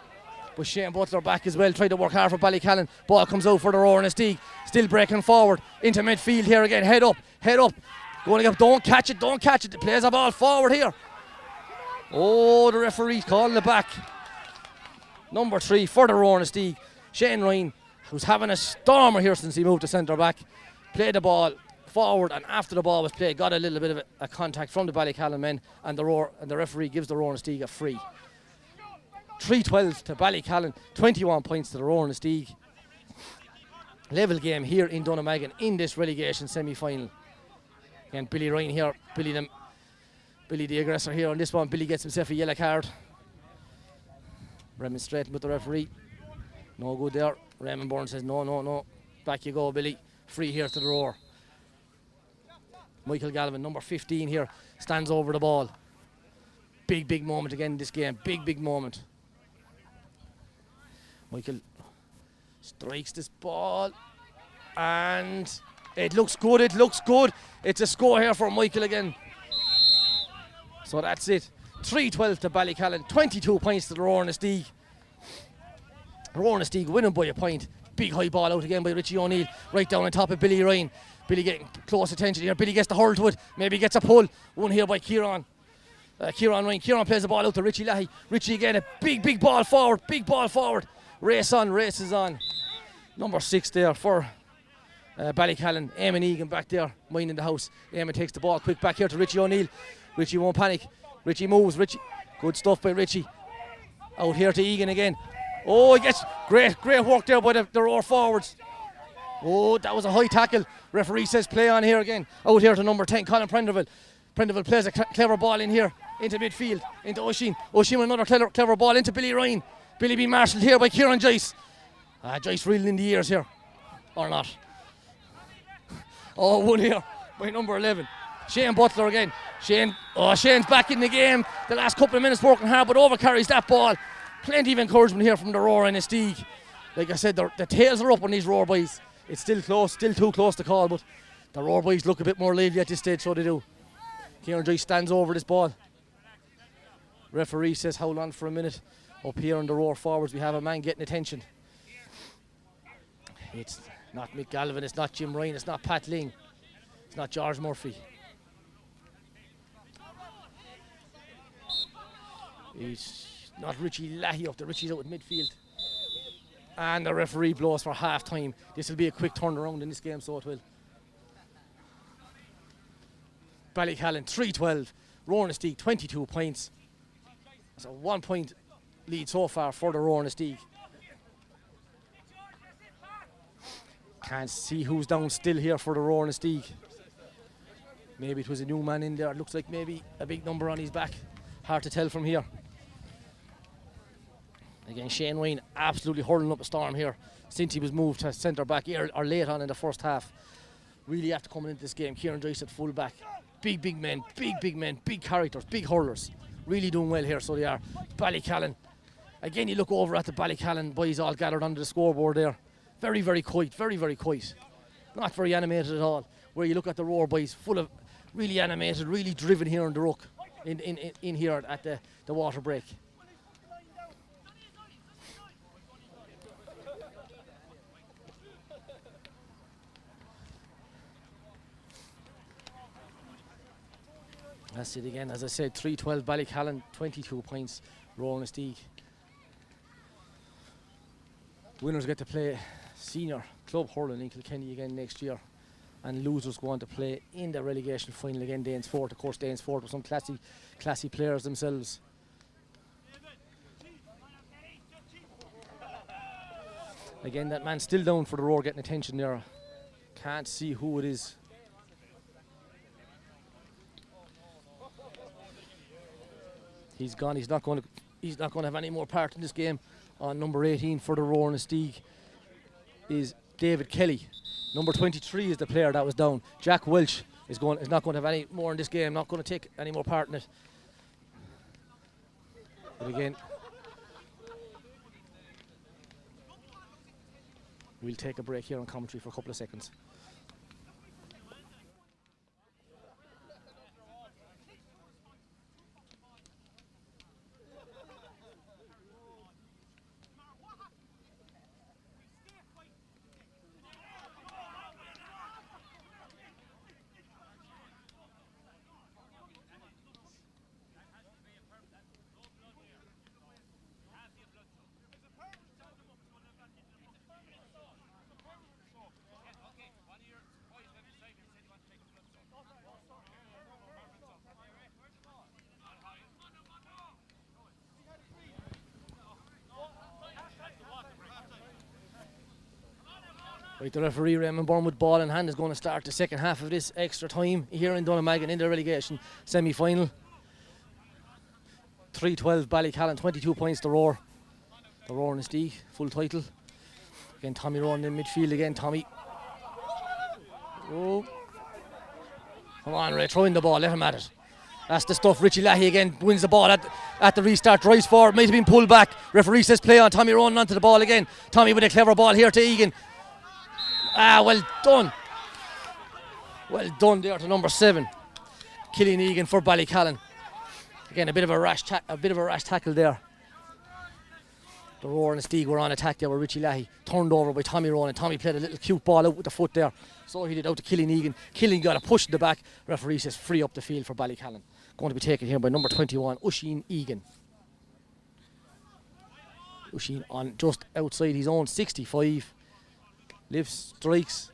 But Shane Butler back as well. Tried to work hard for Ballycallan. Ball comes out for the Roar Inistioge. Still breaking forward into midfield here again. Head up. Going up. Don't catch it. It plays a ball forward here. Oh, the referee's calling it back. Number 3 for the Roar Inistioge. Shane Ryan, who's having a stormer here since he moved to centre back. Played the ball forward, and after the ball was played, got a little bit of a contact from the Ballycallan men, and the referee gives the Roar Inistioge a free. 3-12 to Ballycallan, 21 points to the Roar Inistioge. Level game here in Dunnamaggin in this relegation semi-final. Again, Billy Ryan here, Billy the aggressor here on this one. Billy gets himself a yellow card. Remonstrating with the referee. No good there. Raymond Byrne says no. Back you go, Billy. Free here to the Roar. Michael Gallivan, number 15 here, stands over the ball. Big moment again in this game. Big moment. Michael strikes this ball. And it looks good. It's a score here for Michael again. So that's it. 3-12 to Ballycallan. 22 points to the Roar Inistioge. Roar Inistioge winning by a point. Big high ball out again by Richie O'Neill. Right down on top of Billy Ryan. Billy getting close attention here. Billy gets the hurl to it. Maybe gets a pull. One here by Kieran. Ryan. Kieran plays the ball out to Richie Leahy. Richie again, a big ball forward. Races on. Number 6 there for Ballycallan. Eamon Egan back there, minding the house. Eamon takes the ball quick back here to Richie O'Neill. Richie won't panic. Richie moves. Good stuff by Richie. Out here to Egan again. Oh, he gets great work there by the Roar forwards. Oh, that was a high tackle. Referee says play on here again. Out here to number 10, Colin Prendeville. Prendeville plays a clever ball in here, into midfield, into Oisin. Oisin with another clever ball into Billy Ryan. Billy being marshalled here by Kieran Joyce. Joyce reeling in the ears here. Or not. Oh, one here by number 11. Shane Butler again. Shane's back in the game. The last couple of minutes working hard, but overcarries that ball. Plenty of encouragement here from the Roar and Inistioge. Like I said, the tails are up on these Roar boys. It's still close, still too close to call, but the Roar boys look a bit more lively at this stage, so they do. Kieran Joyce stands over this ball. Referee says hold on for a minute. Up here on the Roar forwards, we have a man getting attention. It's not Mick Galvin, it's not Jim Ryan, it's not Pat Ling, it's not George Murphy. It's not Richie Lahey up there. Richie's out at midfield. And the referee blows for half time. This will be a quick turnaround in this game, so it will. Ballycallan 3-12. Roar Inistioge 22 points. That's a 1 point lead so far for the Roar Inistioge. Can't see who's down still here for the Roar Inistioge. Maybe it was a new man in there. It looks like maybe a big number on his back. Hard to tell from here. Again, Shane Wayne absolutely hurling up a storm here since he was moved to centre back or late on in the first half. Really after coming into this game, Kieran Joyce at full back. Big men, big characters, big hurlers. Really doing well here, so they are. Ballycallan. Again, you look over at the Ballycallan boys all gathered under the scoreboard there. Very quiet, very quiet. Not very animated at all. Where you look at the Roar boys, full of really animated, really driven here in the ruck, in here at the water break. That's it again. As I said, 3-12 Ballycallan, 22 points, Roar Inistioge. Winners get to play senior club hurling in Kilkenny again next year. And losers go on to play in the relegation final again, Danesfort. Of course, Danesfort with some classy players themselves. Again, that man still down for the Roar getting attention there. Can't see who it is. He's gone. He's not going to have any more part in this game. On number 18 for the Roar Inistioge is David Kelly. Number 23 is the player that was down. Jack Welch is not going to have any more in this game. Not going to take any more part in it. But again, we'll take a break here on commentary for a couple of seconds. Right, the referee Raymond Byrne with ball in hand is going to start the second half of this extra time here in Donegal in the relegation semi-final. 3-12 Ballycallan, 22 points to Roar. The Roar Inistioge, full title. Again, Tommy Rowan in midfield again. Tommy. Oh. Come on, Ray, throw in the ball, let him at it. That's the stuff. Richie Lahey again wins the ball at the restart, drives forward, might have been pulled back. Referee says play on. Tommy Rowan onto the ball again. Tommy with a clever ball here to Egan. Well done. Well done there to number 7. Killian Egan for Ballycallan. Again, a bit of a rash tackle there. The Roar Inistioge were on attack there with Richie Lahey. Turned over by Tommy Rowan, and Tommy played a little cute ball out with the foot there. So he did out to Killian Egan. Killian got a push in the back. Referee says free up the field for Ballycallan. Going to be taken here by number 21, Oisín Egan. Oisín on just outside his own 65. Lifts, strikes.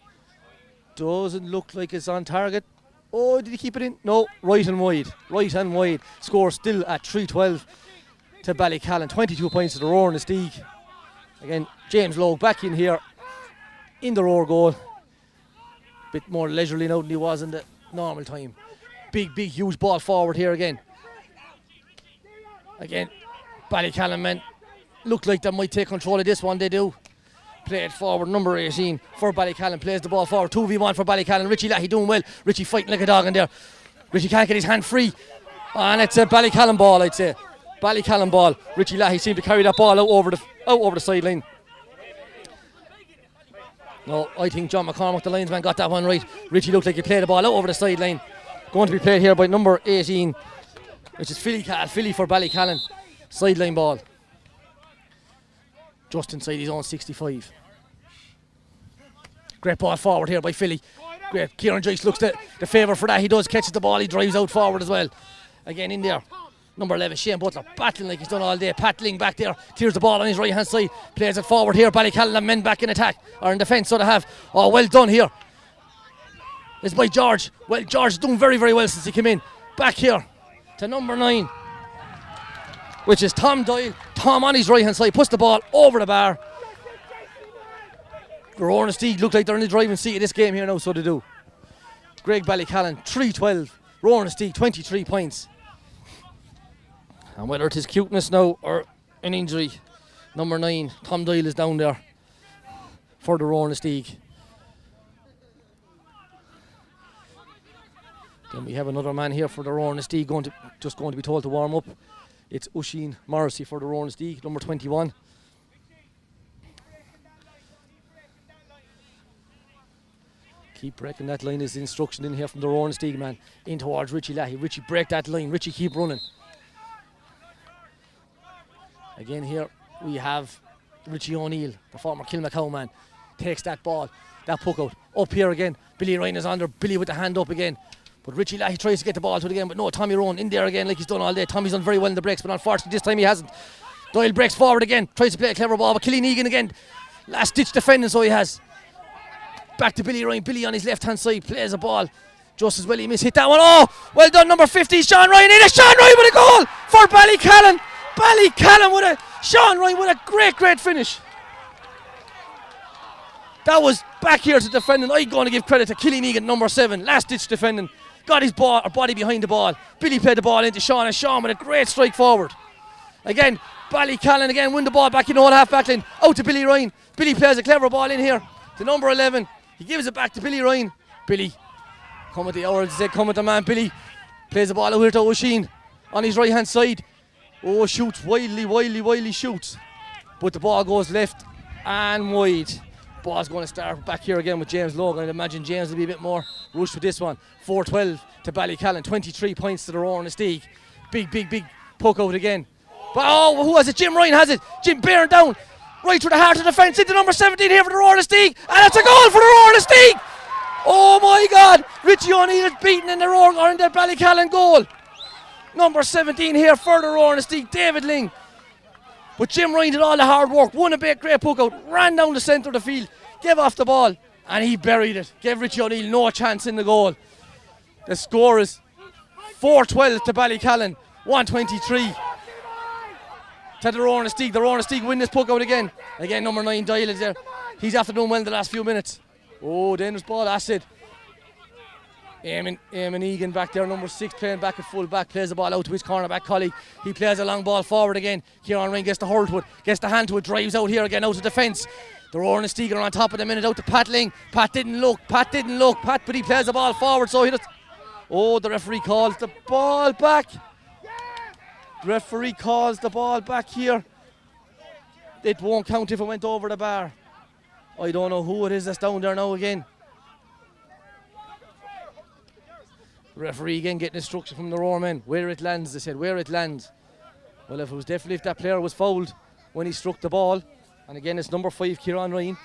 Doesn't look like it's on target. Oh, did he keep it in? No, right and wide. Score still at 3-12 to Ballycallan. 22 points to the Roar Inistioge. Again, James Lowe back in here in the Roar goal. Bit more leisurely now than he was in the normal time. Big, huge ball forward here again. Again, Ballycallan men look like they might take control of this one. They do. Play it forward, number 18 for Ballycallan. Plays the ball forward, 2v1 for Ballycallan. Richie Lahey doing well. Richie fighting like a dog in there. Richie can't get his hand free. And it's a Ballycallan ball, I'd say. Ballycallan ball. Richie Leahy seemed to carry that ball out over the sideline. No, I think John McCormack, the linesman, got that one right. Richie looked like he played the ball out over the sideline. Going to be played here by number 18, which is Philly for Ballycallan. Sideline ball. Just inside his own 65. Great ball forward here by Philly. Great. Kieran Joyce looks the favour for that. He does, catches the ball, he drives out forward as well. Again in there. Number 11, Shane Butler, battling like he's done all day, paddling back there, clears the ball on his right hand side, plays it forward here. Ballycallan and men back in attack, or in defence, so they have. Oh, well done here. It's by George. Well, George is doing very, very well since he came in. Back here to number 9, which is Tom Doyle. Tom on his right hand side, puts the ball over the bar. Roar and Steeg look like they're in the driving seat of this game here now, so they do. Graigue Ballycallan, 3-12. Roar and Steeg, 23 points. And whether it is cuteness now or an injury, number 9, Tom Doyle, is down there for the Roar and Steeg. Then we have another man here for the Roar and Steeg going to be told to warm up. It's Oisin Morrissey for the Roar and Steeg, number 21. Keep breaking that line is the instruction in here from the Roar and Steeg man. In towards Richie Leahy. Richie, break that line. Richie, keep running. Again here we have Richie O'Neill, the former Kilmacow man. Takes that ball, that puck out. Up here again. Billy Ryan is under. Billy with the hand up again. But Richie Leahy tries to get the ball to it again. But no, Tommy Rowan in there again like he's done all day. Tommy's done very well in the breaks, but unfortunately this time he hasn't. Doyle breaks forward again. Tries to play a clever ball, but Killeen Egan again. Last ditch defending, so he has. Back to Billy Ryan. Billy on his left hand side plays a ball just as well. He hit that one. Oh, well done, number 50, Sean Ryan. In it, Sean Ryan with a goal for Ballycallan. Ballycallan with Sean Ryan with a great finish. That was back here to defending. I'm going to give credit to Killeen Egan, number 7, last ditch defending. Got his body behind the ball. Billy played the ball into Sean, and Sean with a great strike forward. Again, Ballycallan again win the ball back in the whole half back line. Out to Billy Ryan. Billy plays a clever ball in here to number 11. He gives it back to Billy Ryan. Billy, come at the hour, come at the man. Billy plays the ball out here to O'Sheen on his right hand side. Oh, shoots wildly shoots. But the ball goes left and wide. Ball's going to start back here again with James Logan. I'd imagine James will be a bit more rushed with this one. 4-12 to Ballycallan, 23 points to the Roar and the Steeg. Big puck out again. But oh, who has it? Jim Ryan has it. Jim bearing down right through the heart of the defence into number 17 here for the Roar and the Steeg. And it's a goal for the Roar and the Steeg. Oh my God. Richie O'Neill is beaten in the Roar or in the Ballycallan goal. Number 17 here for the Roar and the Steeg, David Ling. But Jim Ryan did all the hard work, won a great puck out, ran down the centre of the field, gave off the ball, and he buried it. Gave Richie O'Neill no chance in the goal. The score is 4-12 to Ballycallan, 123 to the Roar and the Steeg. The Roar and the Steeg win this puck out again. Again, number 9, Doyle is there. He's after doing well in the last few minutes. Oh, dangerous ball, Acid. Eamon Egan back there, number 6, playing back at full back, plays the ball out to his cornerback colleague. He plays a long ball forward again. Kieran Ryan gets the hold to it, gets the hand to it, drives out here again, out of defence. The Roar and the Steeg are on top of the minute, out to Pat Ling. Pat didn't look, but he plays the ball forward, so he does. Oh, the referee calls the ball back. Referee calls the ball back here. It won't count if it went over the bar. I don't know who it is that's down there now again. Referee again getting instruction from the Roar men. Where it lands, they said, where it lands. Well, if that player was fouled when he struck the ball, and again it's number 5, Kieran Ryan,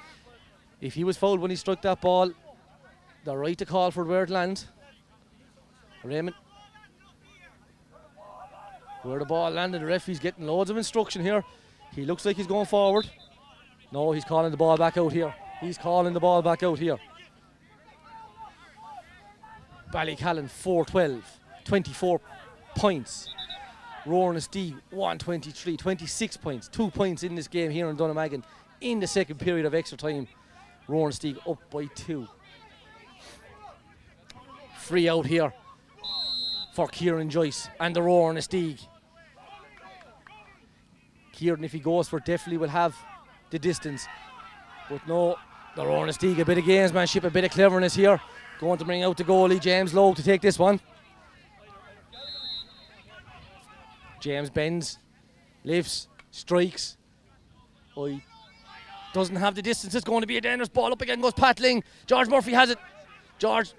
if he was fouled when he struck that ball, they're right to call for where it lands. Raymond. Where the ball landed, the referee's getting loads of instruction here. He looks like he's going forward. No, he's calling the ball back out here. Ballycallan 4-12, 24 points. Roar and the Steeg 123, 26 points. 2 points in this game here in Dunnamaggin in the second period of extra time. Roar and the Steeg up by 2. Free out here for Kieran Joyce and the Roar and the Steeg. Kieran, if he goes for it, definitely will have the distance. But no, the Roar and the Steeg, a bit of gamesmanship, a bit of cleverness here. Going to bring out the goalie, James Lowe, to take this one. James bends, lifts, strikes. Oh, doesn't have the distance. It's going to be a dangerous ball. Up again goes Patling. George Murphy has it. George,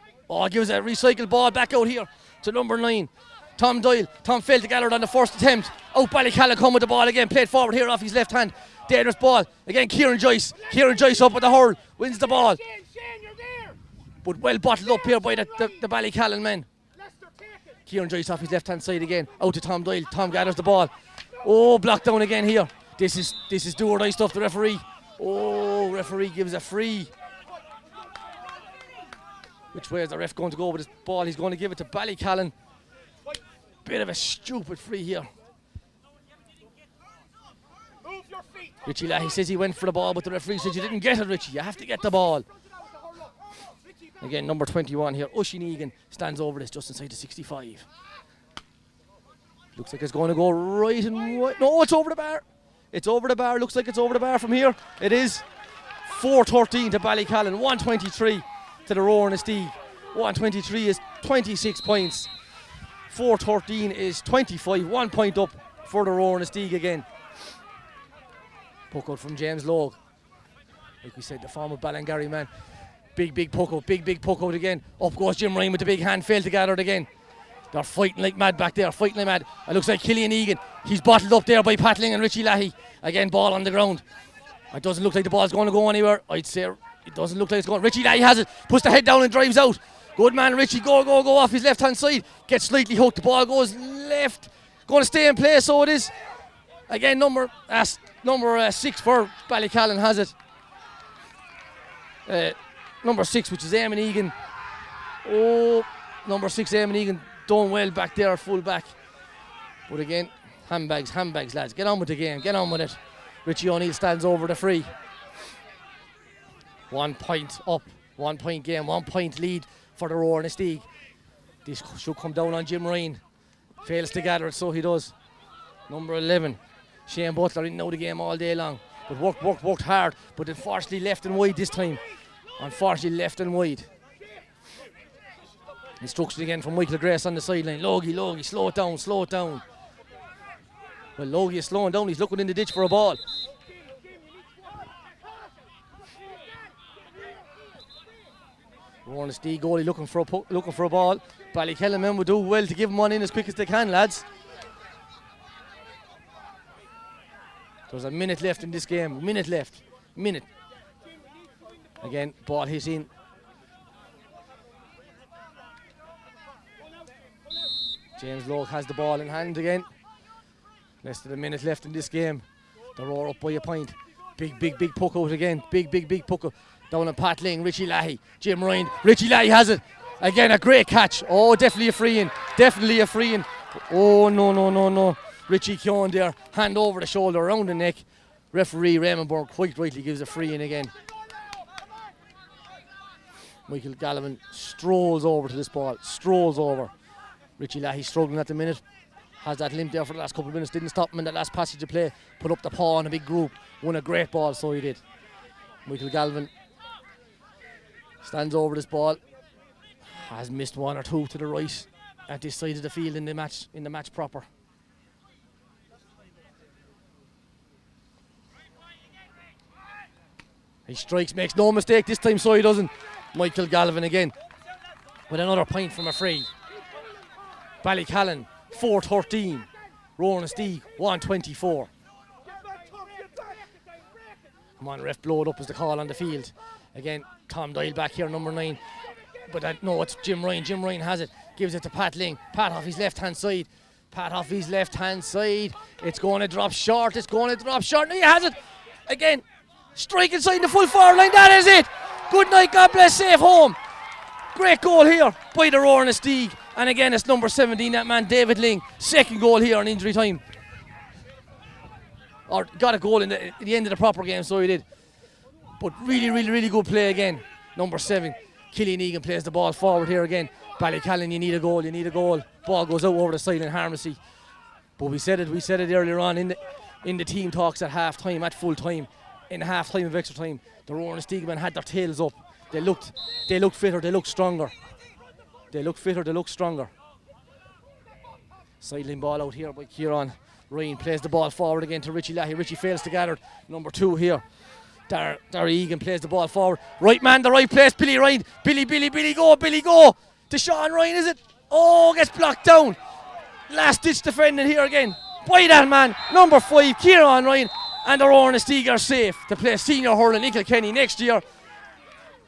gives a recycled ball back out here to number 9. Tom Doyle. Tom failed to gather it on the first attempt. Out Ballycallan come with the ball again. Played forward here off his left hand. Dangerous ball. Again, Kieran Joyce. Kieran Joyce up with the hurl. Wins the ball. But well bottled up here by the Ballycallan men. Kieran Joyce off his left hand side again. Out to Tom Doyle. Tom gathers the ball. Oh, blocked down again here. This is do or die stuff. The referee. Oh, referee gives a free. Which way is the ref going to go with this ball? He's going to give it to Ballycallan. Bit of a stupid free here. Richie Lahey says he went for the ball, but the referee says you didn't get it, Richie. You have to get the ball. Again, number 21 here. Oisin Egan stands over this just inside the 65. Looks like it's going to go right and right. No, it's over the bar. It's over the bar. Looks like it's over the bar from here. It is. 4-13 to Ballycallan. 123 to the Roar Inistioge. 123 is 26 points. 4-13 is 25. 1 point up for the Roar Inistioge again. Puck out from James Logue. Like we said, the former Ballingarry man. Big puck out. Big puck out again. Up goes Jim Ryan with the big hand. Failed to gather it again. They're fighting like mad back there. Fighting like mad. It looks like Killian Egan. He's bottled up there by Patling and Richie Lahey. Again, ball on the ground. It doesn't look like the ball's going to go anywhere. I'd say it doesn't look like it's going. Richie Lahey has it. Puts the head down and drives out. Good man, Richie. Go off his left hand side. Gets slightly hooked. The ball goes left. Going to stay in play, so it is. Again, number 6 for Ballycallan has it. Number 6, which is Eamon Egan. Oh, number 6, Eamon Egan, done well back there, full back. But again, handbags, lads. Get on with the game, get on with it. Richie O'Neill stands over the free. 1 point up, 1 point game, 1 point lead for the Roar Inistioge. This should come down on Jim Ryan. Fails to gather it, so he does. Number 11, Shane Butler, in now the game all day long. But worked hard, but unfortunately left and wide this time. Unfortunately left and wide. Instruction again from Michael Grace on the sideline. Logie, slow it down. Well, Logie is slowing down. He's looking in the ditch for a ball. Roar Inistioge goalie looking for a ball. Ballycallan men would do well to give him one in as quick as they can, lads. There's a minute left in this game. Minute. Again, ball hit in. James Logue has the ball in hand again. Less than a minute left in this game. The Roar up by a point. Big puck out again. Big puck out. Down on Patling, Richie Lahey, Jim Ryan. Richie Lahey has it. Again, a great catch. Oh, definitely a free in. Oh, no. Richie Keown there. Hand over the shoulder, around the neck. Referee Raymond Burke quite rightly gives a free in again. Michael Gallivan strolls over to this ball. Richie Lahey struggling at the minute. Has that limp there for the last couple of minutes. Didn't stop him in that last passage of play. Put up the paw in a big group. Won a great ball, so he did. Michael Gallivan stands over this ball. Has missed 1 or 2 to the right at this side of the field in the match proper. He strikes, makes no mistake this time, so he doesn't. Michael Gallivan again with another point from a free. Ballycallan 4-13. Roar Inistioge 1-24. Come on, ref, blow it up as the call on the field. Again, Tom Doyle back here, number 9. But no, it's Jim Ryan. Jim Ryan has it. Gives it to Pat Ling. Pat off his left-hand side. It's going to drop short. No, he has it. Again, strike inside the full forward line. That is it. Good night. God bless. Safe home. Great goal here by the Roar Inistioge. And again, it's number 17, that man, David Ling. Second goal here in injury time. Or got a goal at the end of the proper game, so he did. But really good play again. Number 7, Killian Egan plays the ball forward here again. Ballycallan, you need a goal. Ball goes out over the side in Harmacy. But we said it earlier on in the team talks at half time, at full time, in half time of extra time. The Roar Inistioge men had their tails up. They looked fitter, they looked stronger. Sideline ball out here by Kieran. Ryan plays the ball forward again to Richie Lahey. Richie fails to gather. Number 2 here. Darragh Egan plays the ball forward. Right man, the right place. Billy Ryan. Billy go. To Sean Ryan, is it? Oh, gets blocked down. Last ditch defending here again. By that man, number 5, Kieran Ryan. And the Rowan Inistioge are safe to play senior hurling in Kilkenny next year.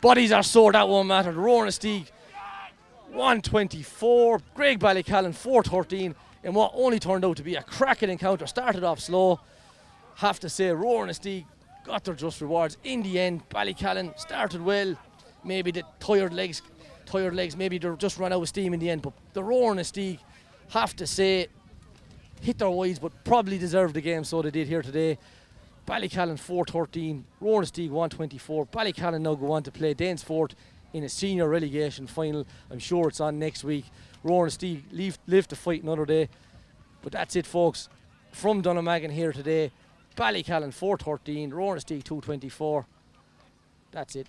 Bodies are sore, that won't matter. The Rowan Inistioge 124, Graigue Ballycallan 413 in what only turned out to be a cracking encounter. Started off slow. Have to say, Rowan Inistioge got their just rewards in the end. Ballycallan started well. Maybe the tired legs, maybe they just ran out of steam in the end. But the Rowan Inistioge, have to say, hit their wides, but probably deserved the game, so they did here today. Ballycallan 413, Rowan Inistioge 124. Ballycallan now go on to play Danesfort in a senior relegation final. I'm sure it's on next week. Rowan Inistioge live to fight another day. But that's it, folks. From Dunnamaggin here today. Ballycallan 413, Rowan Inistioge 224. That's it.